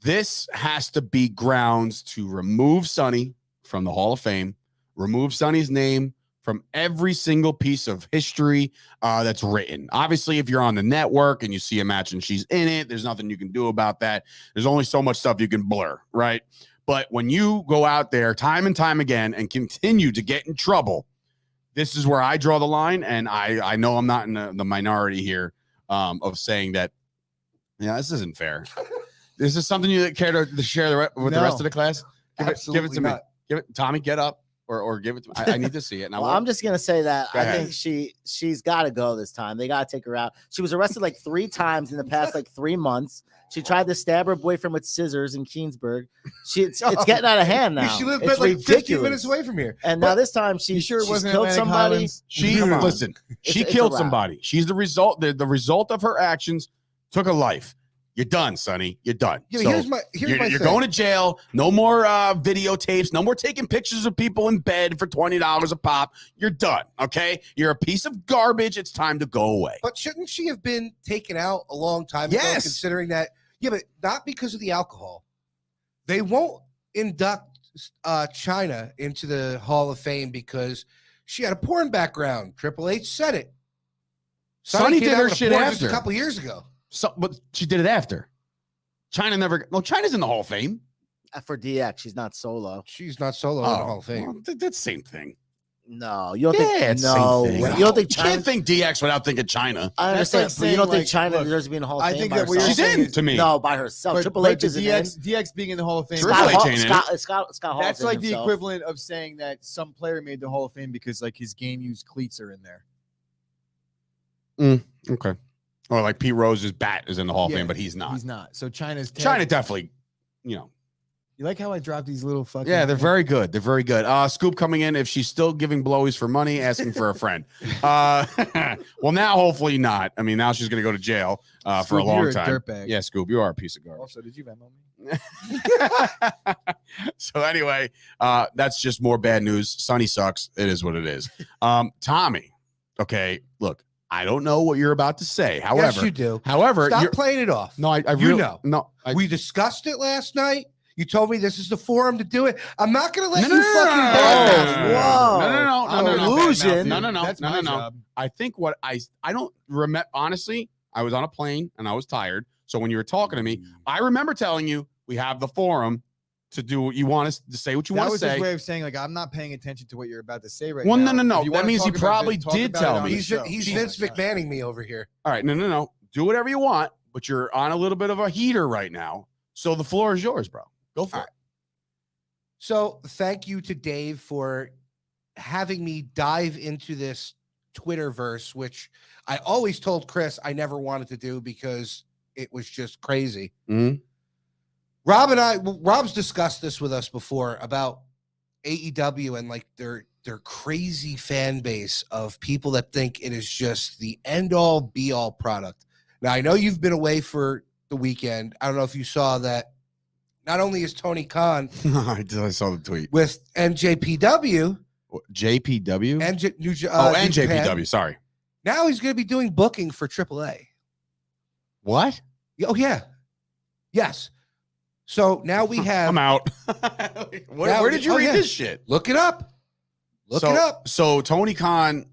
this has to be grounds to remove Sonny from the Hall of Fame, remove Sonny's name from every single piece of history that's written. Obviously, if you're on the network and you see a match and she's in it, there's nothing you can do about that. There's only so much stuff you can blur, right? But when you go out there time and time again and continue to get in trouble, this is where I draw the line. And I know I'm not in the minority here of saying that, yeah, this isn't fair. This is something you care to share with the No. rest of the class? Give it to me. not. Give it, Tommy, get up. or give it to me? I need to see it. And Well, I'm just gonna say that Go I ahead. think she's got to go this time. They got to take her out. She was arrested like 3 times in the past like 3 months. She tried to stab her boyfriend with scissors in Keensburg. It's getting out of hand now. She lived it's like 15 ridiculous. minutes away from here. And now this time You sure it she's wasn't killed Atlantic somebody. Highlands? She Come on. listen. She It's a killed wrap. somebody. She's the result. The result of her actions took a life. You're done, Sonny. You're done. Yeah, So here's my you're thing. going to jail. No more videotapes. No more taking pictures of people in bed for $20 a pop. You're done. Okay. You're a piece of garbage. It's time to go away. But shouldn't she have been taken out a long time ago? Yes. Considering that, yeah, but not because of the alcohol. They won't induct China into the Hall of Fame because she had a porn background. Triple H said it. Sonny came did out her with a shit porn just after. a couple years ago. So, but she did it after. China never. No, China's in the Hall of Fame. For DX, she's not solo. She's not solo in the Hall of Fame. well, that's the same thing. No, you don't Yeah, think? it's the No, same thing. you don't think You China? can't think DX without thinking China. I That's understand, like but you don't saying, think like, China look, deserves to be in the Hall of I Fame think by that what herself? you're She's saying in is- to me. No, by herself. Triple But H isn't DX being in the Hall of Fame. Triple in. H ain't in it. Scott Hall That's is in like the himself. equivalent of saying that some player made the Hall of Fame because like his game used cleats are in there. Okay. Or like Pete Rose's bat is in the Hall of Yeah, Fame, but he's not. He's not. So China's China definitely, you know. You like how I dropped these little fucking? Yeah, they're very good. They're very good. Scoop coming in. If she's still giving blowies for money, asking for a friend. Well, now hopefully not. I mean, now she's going to go to jail for a Scoop, long you're a time. dirtbag. Yeah, Scoop, you are a piece of garbage. Also, did you Venmo me? So anyway, that's just more bad news. Sonny sucks. It is what it is. Tommy, okay, look, I don't know what you're about to say. However, Yes, you do. however, Stop you're, playing it off. no, I You really know. no. We discussed it last night. You told me this is the forum to do it. I'm not going to let No, you no, no, fucking no, badmouth me. Whoa. No. Illusion. No. That's my job. I think what I don't remember, honestly, I was on a plane and I was tired. So when you were talking to me, I remember telling you we have the forum to do what you want us to say what you That want to was say. his way of saying like I'm not paying attention to what you're about to say right Well, now. no. If you That wanna means he talk about probably this, talk did about tell it on me. the He's show. he's Oh my Vince God. McMahoning me over here. All right, no. Do whatever you want, but you're on a little bit of a heater right now. So the floor is yours, bro. Go for All it. So thank you to Dave for having me dive into this Twitterverse, which I always told Chris I never wanted to do because it was just crazy. Mhm. Rob's discussed this with us before about AEW and like their crazy fan base of people that think it is just the end all be all product. Now I know you've been away for the weekend. I don't know if you saw that. Not only is Tony Khan I saw the tweet. with NJPW JPW? and and New Japan, JPW. Sorry. now he's going to be doing booking for AAA. What? Oh yeah, yes. So now we have. I'm out. Where did you read yeah. this shit? Look it up. Look it up. So Tony Khan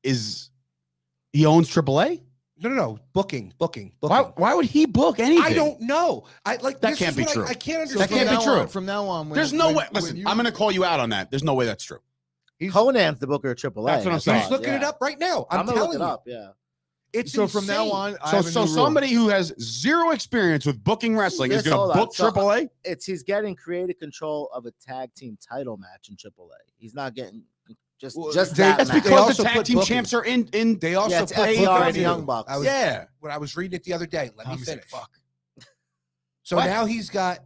he owns AAA? No. Booking. Why would he book anything? I don't know. I like That this can't is be what true. I can't So That understand. can't be true. From now on, when, There's no when- way. when Listen, you- I'm going to call you out on that. There's no way that's true. Conan's the booker of AAA. That's what I'm He's saying. looking it up right now. I'm gonna look telling it you. up. Yeah. It's So from now insane. on, I have a So new rule. somebody who has zero experience with booking wrestling is Chris, going hold to on. book So, AAA? He's getting creative control of a tag team title match in AAA. He's not getting just Well, just they- that That's match. They because also the tag put team booking. champs are in. They also Yeah, it's put FTR booking and the too. Young Bucks. I was, Yeah. when I was reading it the other day. Let me Tommy's like, finish. fuck. So What? now he's got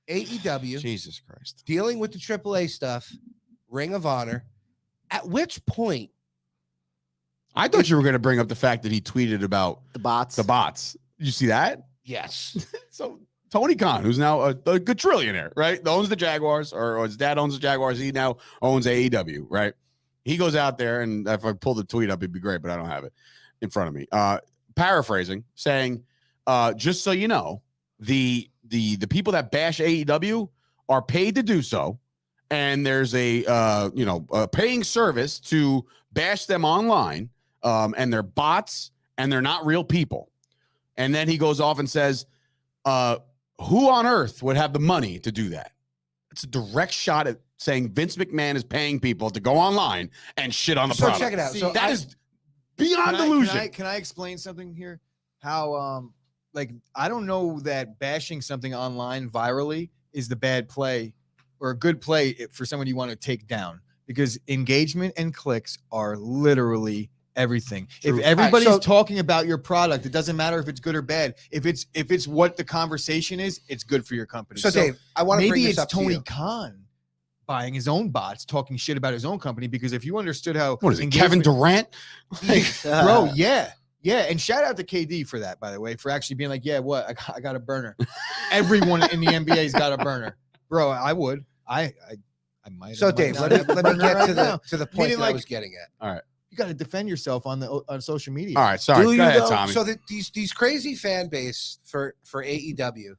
AEW Jesus Christ. dealing with the AAA stuff, Ring of Honor. At which point, I thought you were going to bring up the fact that he tweeted about The bots. the bots. You see that? yes, So Tony Khan, who's now a good trillionaire, right? Owns the Jaguars, or his dad owns the Jaguars. He now owns AEW, right? He goes out there, and if I pull the tweet up, it'd be great, but I don't have it in front of me. Paraphrasing, saying, just so you know, the people that bash AEW are paid to do so, and there's a paying service to bash them online, and they're bots and they're not real people. And then he goes off and says, who on earth would have the money to do that? It's a direct shot at saying Vince McMahon is paying people to go online and shit on the so product. check it out. See, So That is beyond Can I- delusion. Can I explain something here? How I don't know that bashing something online virally is the bad play, or a good play for someone you want to take down, because engagement and clicks are literally everything. True. If everybody's so- talking about your product, it doesn't matter if it's good or bad. If it's what the conversation is, it's good for your company. So Dave, I want to bring maybe this it's up to Tony you. Khan buying his own bots, talking shit about his own company, because if you understood how What is it, Kevin Durant? bro, yeah. And shout out to KD for that, by the way, for actually being like, yeah, what? I got a burner. Everyone in the NBA's got a burner. Bro, I would. I might. So I might Dave, not let have a me burner get right to now. the point Meaning, that I like- was getting at. All right. You got to defend yourself on social media. All right. Sorry. Do Go you, ahead, though? Tommy. So these crazy fan base for AEW,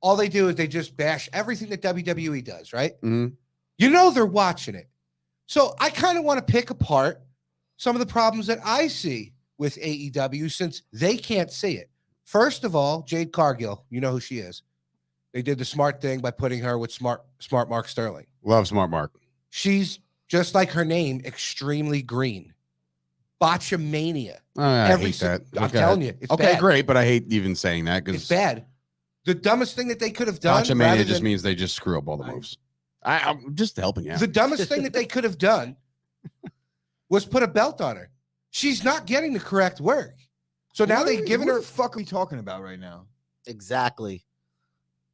all they do is they just bash everything that WWE does, right? Mhm. You know they're watching it. So I kind of want to pick apart some of the problems that I see with AEW since they can't see it. First of all, Jade Cargill, you know who she is. They did the smart thing by putting her with smart Mark Sterling. Love Smart Mark. She's just like her name, extremely green. Botchamania. I Every hate that. I'm Okay. telling you, it's Okay, bad. great, but I hate even saying that It's because bad. The dumbest thing that they could have done. Gotcha rather Mania just than- means they just screw up all the moves. I'm just helping out. The dumbest thing that they could have done was put a belt on her. She's not getting the correct work. So now they've given Who her. the fuck are we talking about right now? Exactly.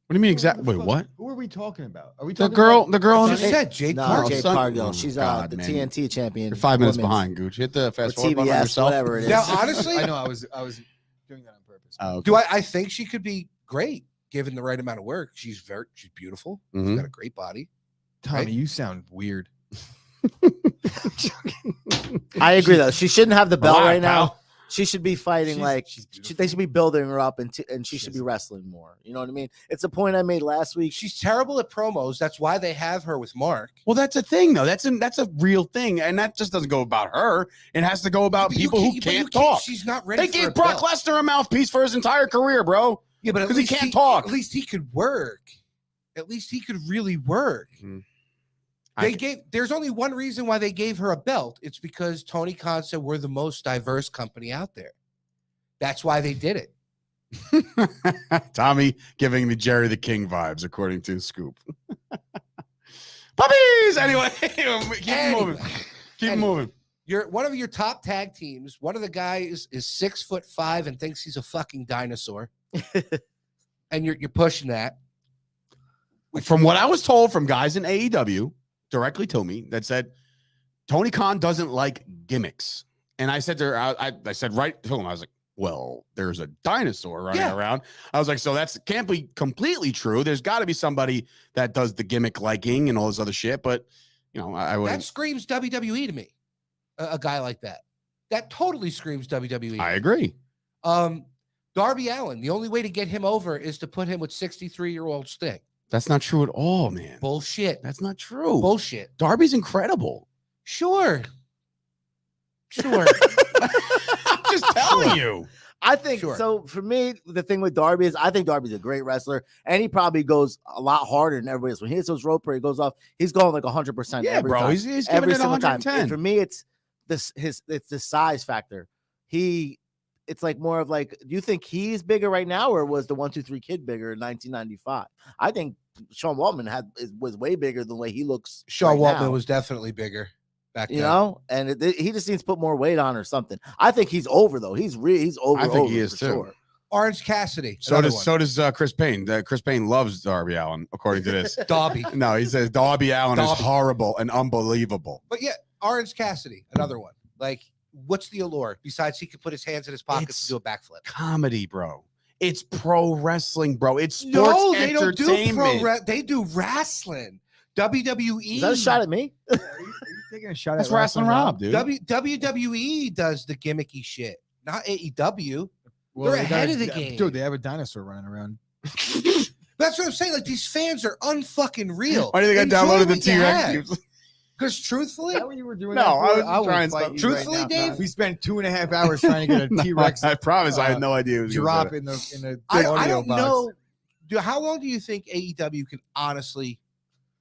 What do you mean Who exactly? the Wait, fuck- what? Who are we talking about? Are we The talking girl, about the girl I on just the said Jade No, Cargill. Jade son- Cargill. Oh, She's God, the man. TNT champion. You're 5 minutes women's. behind, Gooch. Hit the Or fast forward button on TBS, yourself. whatever it is. Now, honestly, I know I was doing that on purpose. Oh, okay. do I think she could be great given the right amount of work? She's beautiful. She's Mhm. got a great body. Tommy, right? you sound weird. I agree, though. She shouldn't have the belt Alive, right now. pal. She should be fighting She's they should be building her up, and she She should be is. wrestling more. You know what I mean? It's a point I made last week. She's terrible at promos. That's why they have her with Mark. Well, that's a thing, though. That's a real thing, and that just doesn't go about her. It has to go about But you people who but you can't talk. She's not ready. They for gave a Brock belt. Lesnar a mouthpiece for his entire career, bro. Yeah, but at 'cause he least can't talk. At least he could work. At least he could really work. There's only one reason why they gave her a belt. It's because Tony Khan said we're the most diverse company out there. That's why they did it. Tommy giving the Jerry the King vibes, according to Scoop. Puppies. Anyway, keep moving. Keep Anyway. moving. You're one of your top tag teams. One of the guys is 6'5" and thinks he's a fucking dinosaur. And you're pushing that. From what I was told from guys in AEW, directly to me, that said Tony Khan doesn't like gimmicks. And I said to her, I said right to him, I was like, well, there's a dinosaur running around. I was like, so that's can't be completely true. There's got to be somebody that does the gimmick liking and all this other shit. But you know, I That wouldn't. screams WWE to me. A guy like that. That totally screams WWE. I agree. Darby Allin, the only way to get him over is to put him with 63-year-old Sting. That's not true at all, man. Bullshit. That's not true. Bullshit. Darby's incredible. Sure. Sure. I'm just telling you. I think Sure. so. For me, the thing with Darby is I think Darby's a great wrestler, and he probably goes a lot harder than everybody else. When he hits those rope breaks, he goes off. He's going like 100%. Yeah, every bro. time. He's giving Every it single time. 110. And for me, it's it's the size factor. It's like more of like, do you think he's bigger right now, or was the 1-2-3 Kid bigger in 1995? I think Sean Waltman was way bigger than the way he looks. Sean right Waltman now. was definitely bigger back then. You know, and he just needs to put more weight on or something. I think he's over though. He's over. I think he over is for too. Sure. Orange Cassidy. So another does Chris Payne. Chris Payne loves Darby Allin, according to this. one. Darby. No, he says Darby Allin is Darby. horrible and unbelievable. But yeah, Orange Cassidy, another one. Like, what's the allure besides he could put his hands in his pockets It's and do a backflip? Comedy, bro. It's pro wrestling, bro. It's sports No, they don't do entertainment. they do wrestling. WWE. Is that a shot at me? Are you taking a shot That's at Wrestling Rob, dude. WWE does the gimmicky shit, not AEW. Well, They're they ahead got- of the game. Dude, they have a dinosaur running around. That's what I'm saying. Like, these fans are unfucking real. Why do you think I Enjoy downloaded the what you T-Rex? have. games? Because truthfully, Is that what you were doing? No, that I for? was will trying fight stuff. you Truthfully, right now. Dave? We spent 2.5 hours trying to get a T-Rex I promise I had no idea. It was gonna drop say in the I audio don't box. know. How long do you think AEW can honestly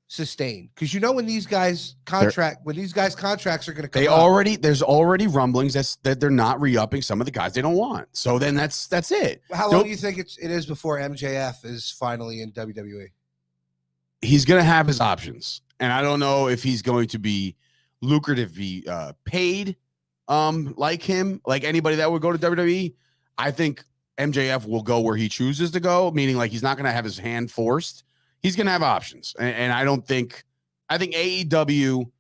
sustain? Because you know when these guys contracts are going to come up. there's already rumblings that they're not re-upping some of the guys they don't want. So then that's it. How long Don't- do you think it is before MJF is finally in WWE? he's going to have his options. And I don't know if he's going to be lucrative, be paid like him, like anybody that would go to WWE. I think MJF will go where he chooses to go, meaning like he's not going to have his hand forced. He's going to have options. And I think AEW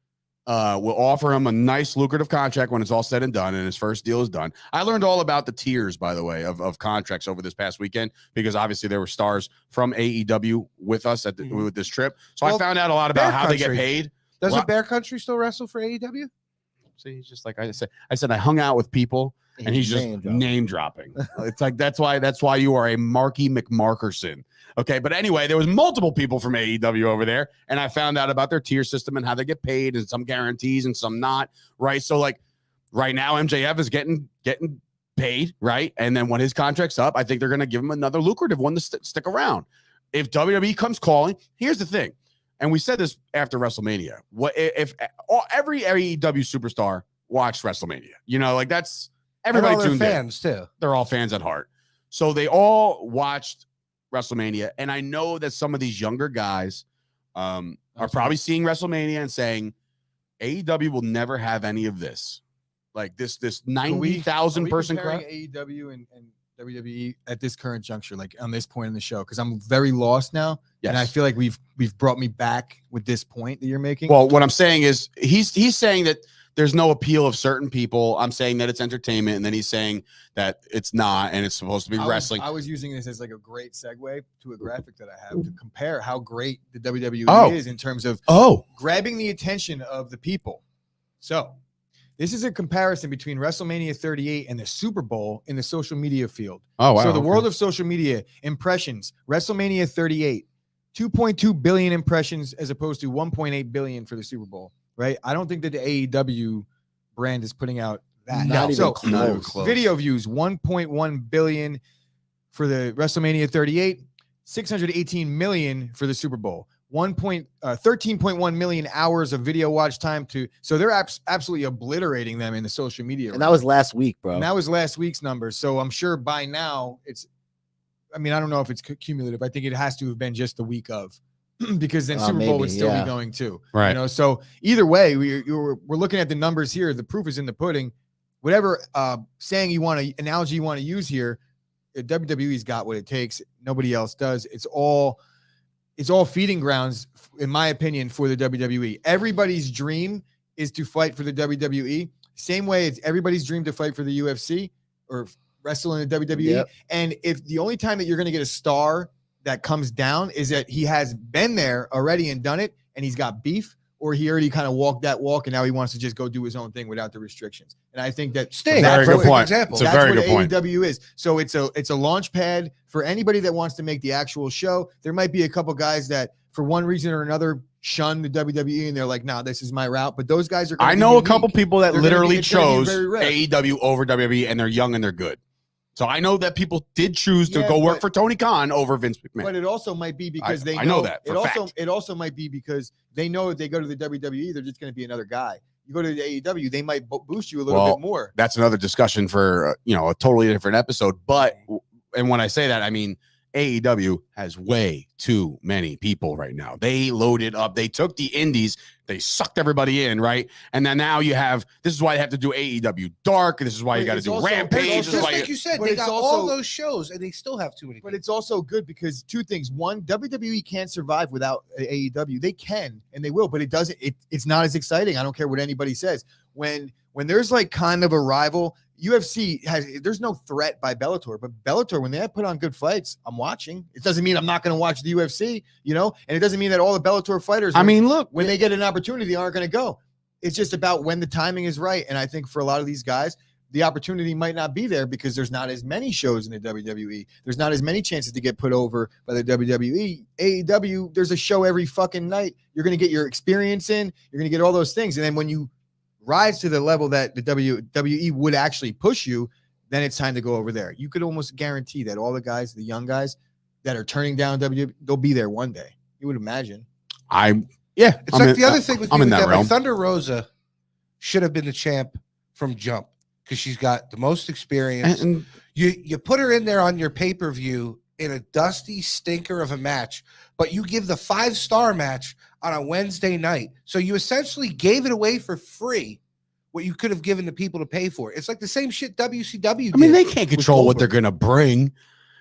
will offer him a nice lucrative contract when it's all said and done and his first deal is done. I learned all about the tiers, by the way, of contracts over this past weekend, because obviously there were stars from AEW with us at with this trip. So I found out a lot about how they get paid. Doesn't Bear Country still wrestle for AEW? See, he's just like I said, I hung out with people and he's just name dropping. It's like, that's why you are a Marky McMarkerson. Okay. But anyway, there was multiple people from AEW over there, and I found out about their tier system and how they get paid, and some guarantees and some not. Right. So like right now, MJF is getting paid. Right. And then when his contract's up, I think they're going to give him another lucrative one to stick around. If WWE comes calling, here's the thing. And we said this after WrestleMania. What if every AEW superstar watched WrestleMania? You know, like that's everybody tuned fans in. Too. They're all fans at heart. So they all watched WrestleMania. And I know that some of these younger guys are probably seeing WrestleMania and saying AEW will never have any of this. Like this 90,000 person crowd. AEW and WWE at this current juncture, like on this point in the show, because I'm very lost now. Yes. And I feel like we've brought me back with this point that you're making. Well, what I'm saying is he's saying that there's no appeal of certain people. I'm saying that it's entertainment, and then he's saying that it's not, and it's supposed to be wrestling. I was using this as like a great segue to a graphic that I have to compare how great the WWE is in terms of grabbing the attention of the people. So this is a comparison between WrestleMania 38 and the Super Bowl in the social media field. Oh, wow. So the world of social media impressions, WrestleMania 38, 2.2 billion impressions as opposed to 1.8 billion for the Super Bowl, right? I don't think that the AEW brand is putting out that. Not even close. Video views, 1.1 billion for the WrestleMania 38, 618 million for the Super Bowl. 13.1 million hours of video watch time so they're absolutely obliterating them in the social media. And that was last week, bro. And that was last week's numbers. So I'm sure by now I don't know if it's cumulative. I think it has to have been just the week of, because then Super Bowl would still be going too. Right. You know, so either way, we're looking at the numbers here. The proof is in the pudding. Whatever analogy you want to use here, WWE's got what it takes. Nobody else does. It's all feeding grounds, in my opinion, for the WWE. Everybody's dream is to fight for the WWE. Same way it's everybody's dream to fight for the UFC or wrestle in the WWE. Yep. And if the only time that you're going to get a star that comes down is that he has been there already and done it, and he's got beef, or he already kind of walked that walk and now he wants to just go do his own thing without the restrictions. And I think that's a very good point. It's a very good point. AEW is. So it's a launch pad for anybody that wants to make the actual show. There might be a couple guys that for one reason or another shun the WWE and they're like, nah, this is my route. But those guys are I know a couple people that literally chose AEW over WWE, and they're young and they're good. So I know that people did choose to go work for Tony Khan over Vince McMahon. But it also might be because I know that. It also might be because they know if they go to the WWE, they're just going to be another guy. You go to the AEW, they might boost you a little bit more. That's another discussion for a totally different episode. But and when I say that, I mean AEW has way too many people right now. They loaded up. They took the indies. They sucked everybody in, right? And then now you have, this is why you have to do AEW Dark. This is why you got to do Rampage. Just like you said, they got all those shows and they still have too many people. But it's also good because two things. One, WWE can't survive without AEW. They can and they will, but it doesn't. It's not as exciting. I don't care what anybody says. When there's like kind of a rival, UFC there's no threat by Bellator, but Bellator, when they put on good fights, I'm watching. It doesn't mean I'm not going to watch the UFC, and it doesn't mean that all the Bellator fighters, when they get an opportunity, they aren't going to go. It's just about when the timing is right. And I think for a lot of these guys, the opportunity might not be there because there's not as many shows in the WWE. There's not as many chances to get put over by the WWE. AEW, there's a show every fucking night. You're going to get your experience in. You're going to get all those things. And then when you rise to the level that the WWE would actually push you, then it's time to go over there. You could almost guarantee that all the guys, the young guys that are turning down WWE, they'll be there one day. You would imagine. It's like the other thing with that realm. Like Thunder Rosa should have been the champ from jump because she's got the most experience. And you put her in there on your pay-per-view in a dusty stinker of a match, but you give the 5-star match on a Wednesday night. So you essentially gave it away for free, what you could have given the people to pay for. It's like the same shit WCW did. I mean, they can't control what they're Goldberg. gonna bring.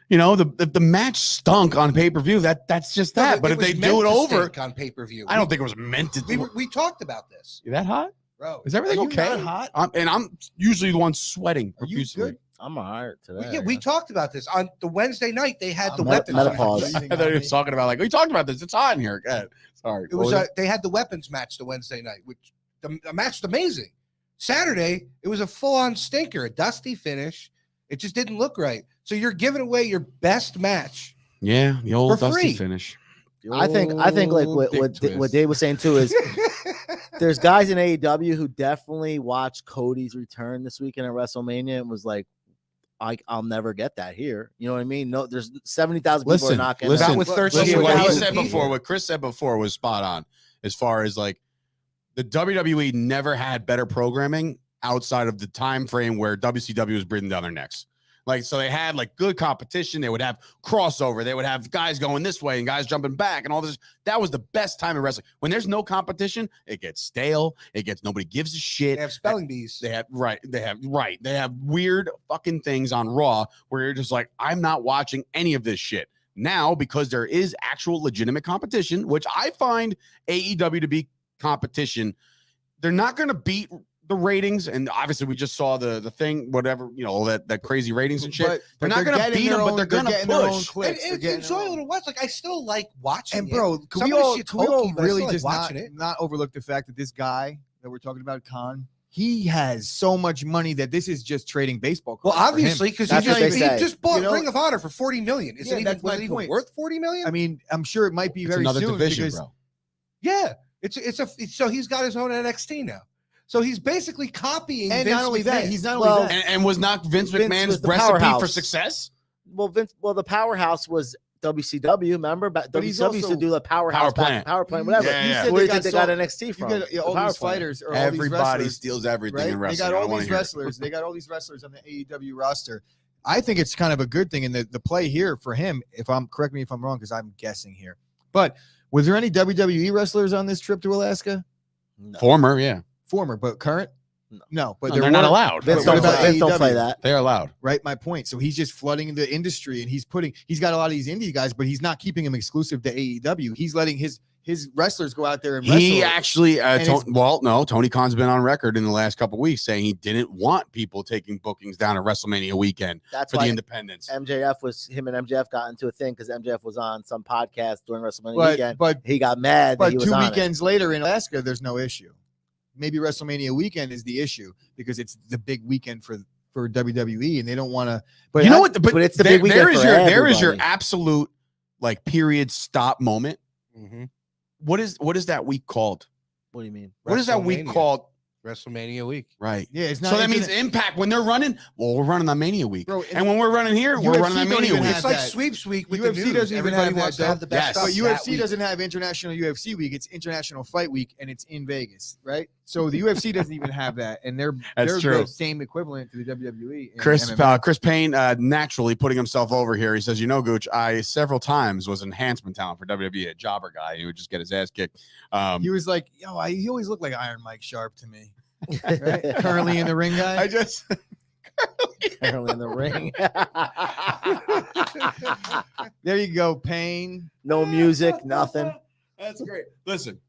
You know, the match stunk on pay-per-view. That's just that. But if they do it over on pay-per-view, I don't think it was meant to. we talked about this. You that hot? Bro, Is everything Are you okay? not hot? I'm usually the one sweating Are you profusely. good? I'm all right today. Yeah, we talked about this on the Wednesday night. They had the Meta- weapons. menopause. match. I thought he was talking about like we talked about this. It's hot in here. Go ahead. Sorry. It was they had the weapons match the Wednesday night, which the match was amazing. Saturday, it was a full-on stinker, a dusty finish. It just didn't look right. So you're giving away your best match. yeah, the old for dusty free. finish. I think like what Dave was saying too is there's guys in AEW who definitely watched Cody's return this weekend at WrestleMania and was like, I'll never get that here. You know what I mean? No, there's 70,000 people are not getting Listen, Not with 13 listen, what he 13,000 said people. before, what Chris said before was spot on as far as like the WWE never had better programming outside of the time frame where WCW was breathing down their necks. Like, so they had like good competition. They would have crossover. They would have guys going this way and guys jumping back and all this. That was the best time in wrestling. When there's no competition, it gets stale. It gets, nobody gives a shit. They have spelling bees. They have They have weird fucking things on Raw where you're just like, I'm not watching any of this shit. Now, because there is actual legitimate competition, which I find AEW to be competition, they're not going to beat the ratings, and obviously we just saw the thing, whatever, you know, that crazy ratings and shit. They're not going to beat them, but they're going to push. And it's enjoyable to watch. Like, I still like watching And it. bro, can Some we of the all, shit's can we all hokey, but I really still like just watching it. not overlook the fact that this guy that we're talking about, Khan, he has so much money that this is just trading baseball Well, cards for him. obviously, because That's what they he say. just bought You know? Ring of Honor for $40 million. Is Yeah, it even, that's was my it even point. worth $40 million? I mean, I'm sure it might be It's very another soon division, because bro. Yeah, so he's got his own NXT now. So he's basically copying. and Vince not only that, McMahon. he's not Well, only that. And was not Vince Vince McMahon's was the recipe for powerhouse. success? Well, the powerhouse was WCW. Remember, But he's WCW used to also- do the powerhouse Power plant. whatever. Yeah, yeah. You said Where do they you think they got got NXT from? You got The all power these plant. fighters or all these Everybody wrestlers, steals everything right? in They wrestling. got I all don't wanna these hear it. wrestlers. They got all these wrestlers on the AEW roster. I think it's kind of a good thing. And the play here for him, correct me if I'm wrong, because I'm guessing here. But was there any WWE wrestlers on this trip to Alaska? No. Former, yeah. Former, but current? No, but No, they're not weren't, allowed. Vince But don't, what about Vince don't AEW? play that. They're allowed. Right, my point. So he's just flooding the industry, and he's got a lot of these indie guys, but he's not keeping them exclusive to AEW. He's letting his wrestlers go out there and He wrestle. actually, And Tony Khan's been on record in the last couple of weeks saying he didn't want people taking bookings down at WrestleMania weekend That's for why the independents. him and MJF got into a thing because MJF was on some podcast during WrestleMania but weekend. but He got mad that but he was 2 on it. weekends later in Alaska, there's no issue. Maybe WrestleMania weekend is the issue because it's the big weekend for WWE, and they don't want to. But You know what? But it's the big weekend there is for there is your everybody. absolute like period stop moment. Mhm. What is that week called? What do you mean? What is that week WrestleMania. called? WrestleMania week. Right. Yeah, it's not. So that means internet- Impact when they're running. Well, we're running on Mania week, Bro, and when we're running here, we're UFC running on don't Mania even week. have It's like that. sweeps week with UFC the news. doesn't even Everybody have that, wants to have the best Yes. stuff. But that UFC week. doesn't have International UFC week. It's International Fight Week, and it's in Vegas, right? So the UFC doesn't even have that, and they're That's the true. same equivalent to the WWE. and Chris MMA. Chris Payne naturally putting himself over here. He says, "You know, Gooch, I several times was enhancement talent for WWE, a jobber guy. He would just get his ass kicked." He was like, he always looked like Iron Mike Sharp to me. Right? Currently in the ring guy. I just Currently in the ring. There you go, Payne. No music, nothing. That's great. Listen.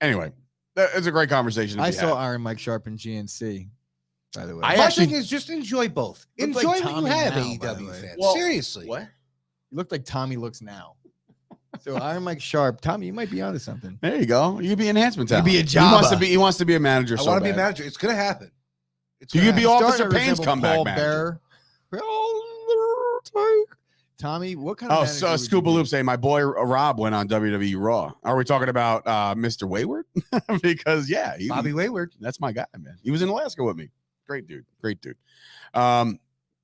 Anyway, it's a great conversation. to I be saw had. Iron Mike Sharp in GNC, by the way. I My actually- thing is just enjoy both. Look like Enjoy what you Tommy have, now, by the AEW way. fans. Well, Seriously. What? You look like Tommy looks now. So Iron Mike Sharp, Tommy, you might be onto something. There you go. You could be enhancement You talent. could be a He wants to be a manager. I so want to be a bad. manager. It's going to happen. It's You gonna could be happen. Officer Starting to Payne's resemble comeback Paul manager. Bearer. Tommy, what kind of Oh, manager so would you Scuba be? Loop saying my boy Rob went on WWE Raw. Are we talking about Mr. Wayward? Because yeah, Bobby Wayward. that's my guy, man. He was in Alaska with me. Great dude.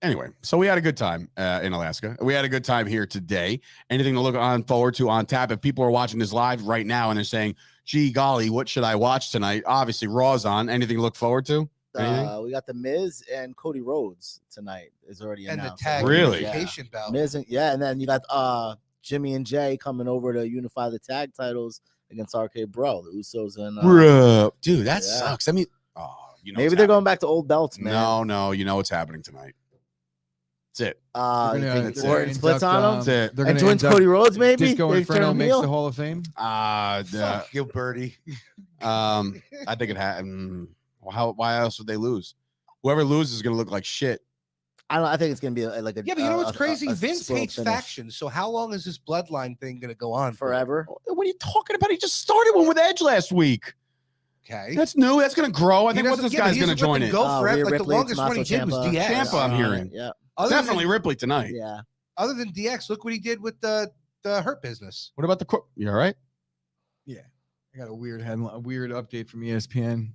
Anyway, so we had a good time in Alaska. We had a good time here today. Anything to look forward to on tap? If people are watching this live right now and they're saying, "Gee golly, what should I watch tonight?" Obviously, Raw's on. Anything to look forward to? Anything? We got the Miz and Cody Rhodes tonight. Is already And the announced. tag Really? unification belt. Miz and then you got Jimmy and Jay coming over to unify the tag titles against RK Bro, the Usos and Bro, dude, that yeah. sucks. I mean, you know, maybe they're going back to old belts, man. No, you know what's happening tonight. That's it. You think they're Orton splits on him? That's it. They're And gonna joins induct Cody Rhodes, maybe? Disco They Inferno turn makes heel? the Hall of Fame. Fuck you, Birdie. I think it happened. Why else would they lose? Whoever loses is going to look like shit. I think it's gonna be like a Yeah, but you know what's crazy? a Vince slow hates finish. factions. So how long is this bloodline thing going to go on? Forever. What are you talking about? He just started one with Edge last week. Okay. That's new. That's going to grow. I He think once doesn't- this yeah, but guy's he going to doesn't let join them it. go forever. Rhea Like the Ripley, longest one he Tommaso did was Ciampa. DX. Ciampa, I'm hearing. Yeah. Definitely Ripley tonight. Yeah. Other than DX, look what he did with the Hurt Business. What about the You all right? Yeah, I got a weird headline, a weird update from ESPN.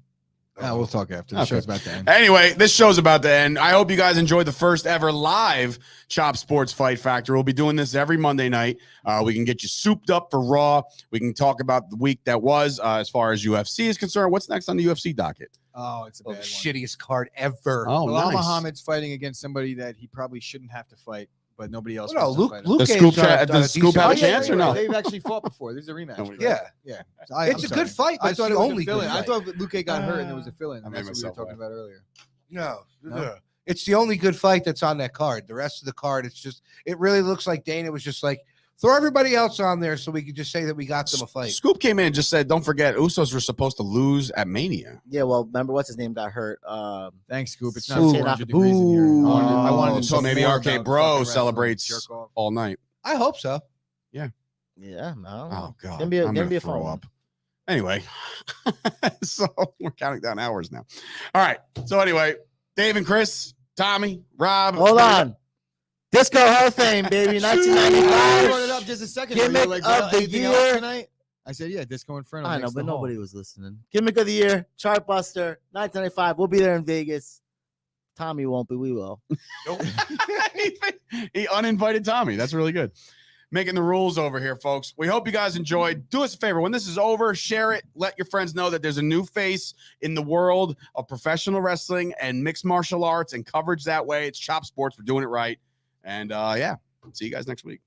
We'll talk after. The Okay. show's about to end. Anyway, this show's about to end. I hope you guys enjoyed the first ever live Chop Sports Fight Factor. We'll be doing this every Monday night. We can get you souped up for Raw. We can talk about the week that was as far as UFC is concerned. What's next on the UFC docket? Oh, it's a bad one. Shittiest card ever. Oh, Bilal nice. Muhammad's fighting against somebody that he probably shouldn't have to fight, but nobody else. No, wants to fight him. Luke Does has Scoop done does a Scoop decent- have a Oh, yeah, chance or yeah, no? They've actually fought before. This is a rematch. No, right? Yeah. Yeah. It's a good fight, but I it's thought the it was only a fill-in. good I fight. thought Luke got hurt and it was a fill-in. I made That's what we were myself talking laugh. about earlier. No. No? It's the only good fight that's on that card. The rest of the card, it really looks like Dana was just like, throw everybody else on there so we could just say that we got them a fight. Scoop came in and just said, don't forget, Usos were supposed to lose at Mania. Yeah, well, remember what's his name got hurt. Thanks, Scoop. It's not Ooh. 400 degrees in here. I wanted to So talk maybe more RK about Bro fucking wrestling. celebrates Jerk off. all night. I hope so. Yeah, no. Oh, God. Gonna be I'm gonna gonna be a throw fun one. up. Anyway, so we're counting down hours now. All right. So anyway, Dave and Chris, Tommy, Rob. Hold on. Disco Hall of Fame, baby, I brought it 1995. up just a second ago. Gimmick You were like, of "Well, the anything else year." tonight?" I said, "Yeah, Disco Inferno." I know, makes but the Hall. nobody was listening. Gimmick of the year, Chartbuster, 1995. We'll be there in Vegas. Tommy won't, but we will. He uninvited Tommy. That's really good. Making the rules over here, folks. We hope you guys enjoyed. Do us a favor. When this is over, share it. Let your friends know that there's a new face in the world of professional wrestling and mixed martial arts and coverage that way. It's Chop Sports. We're doing it right. And yeah, see you guys next week.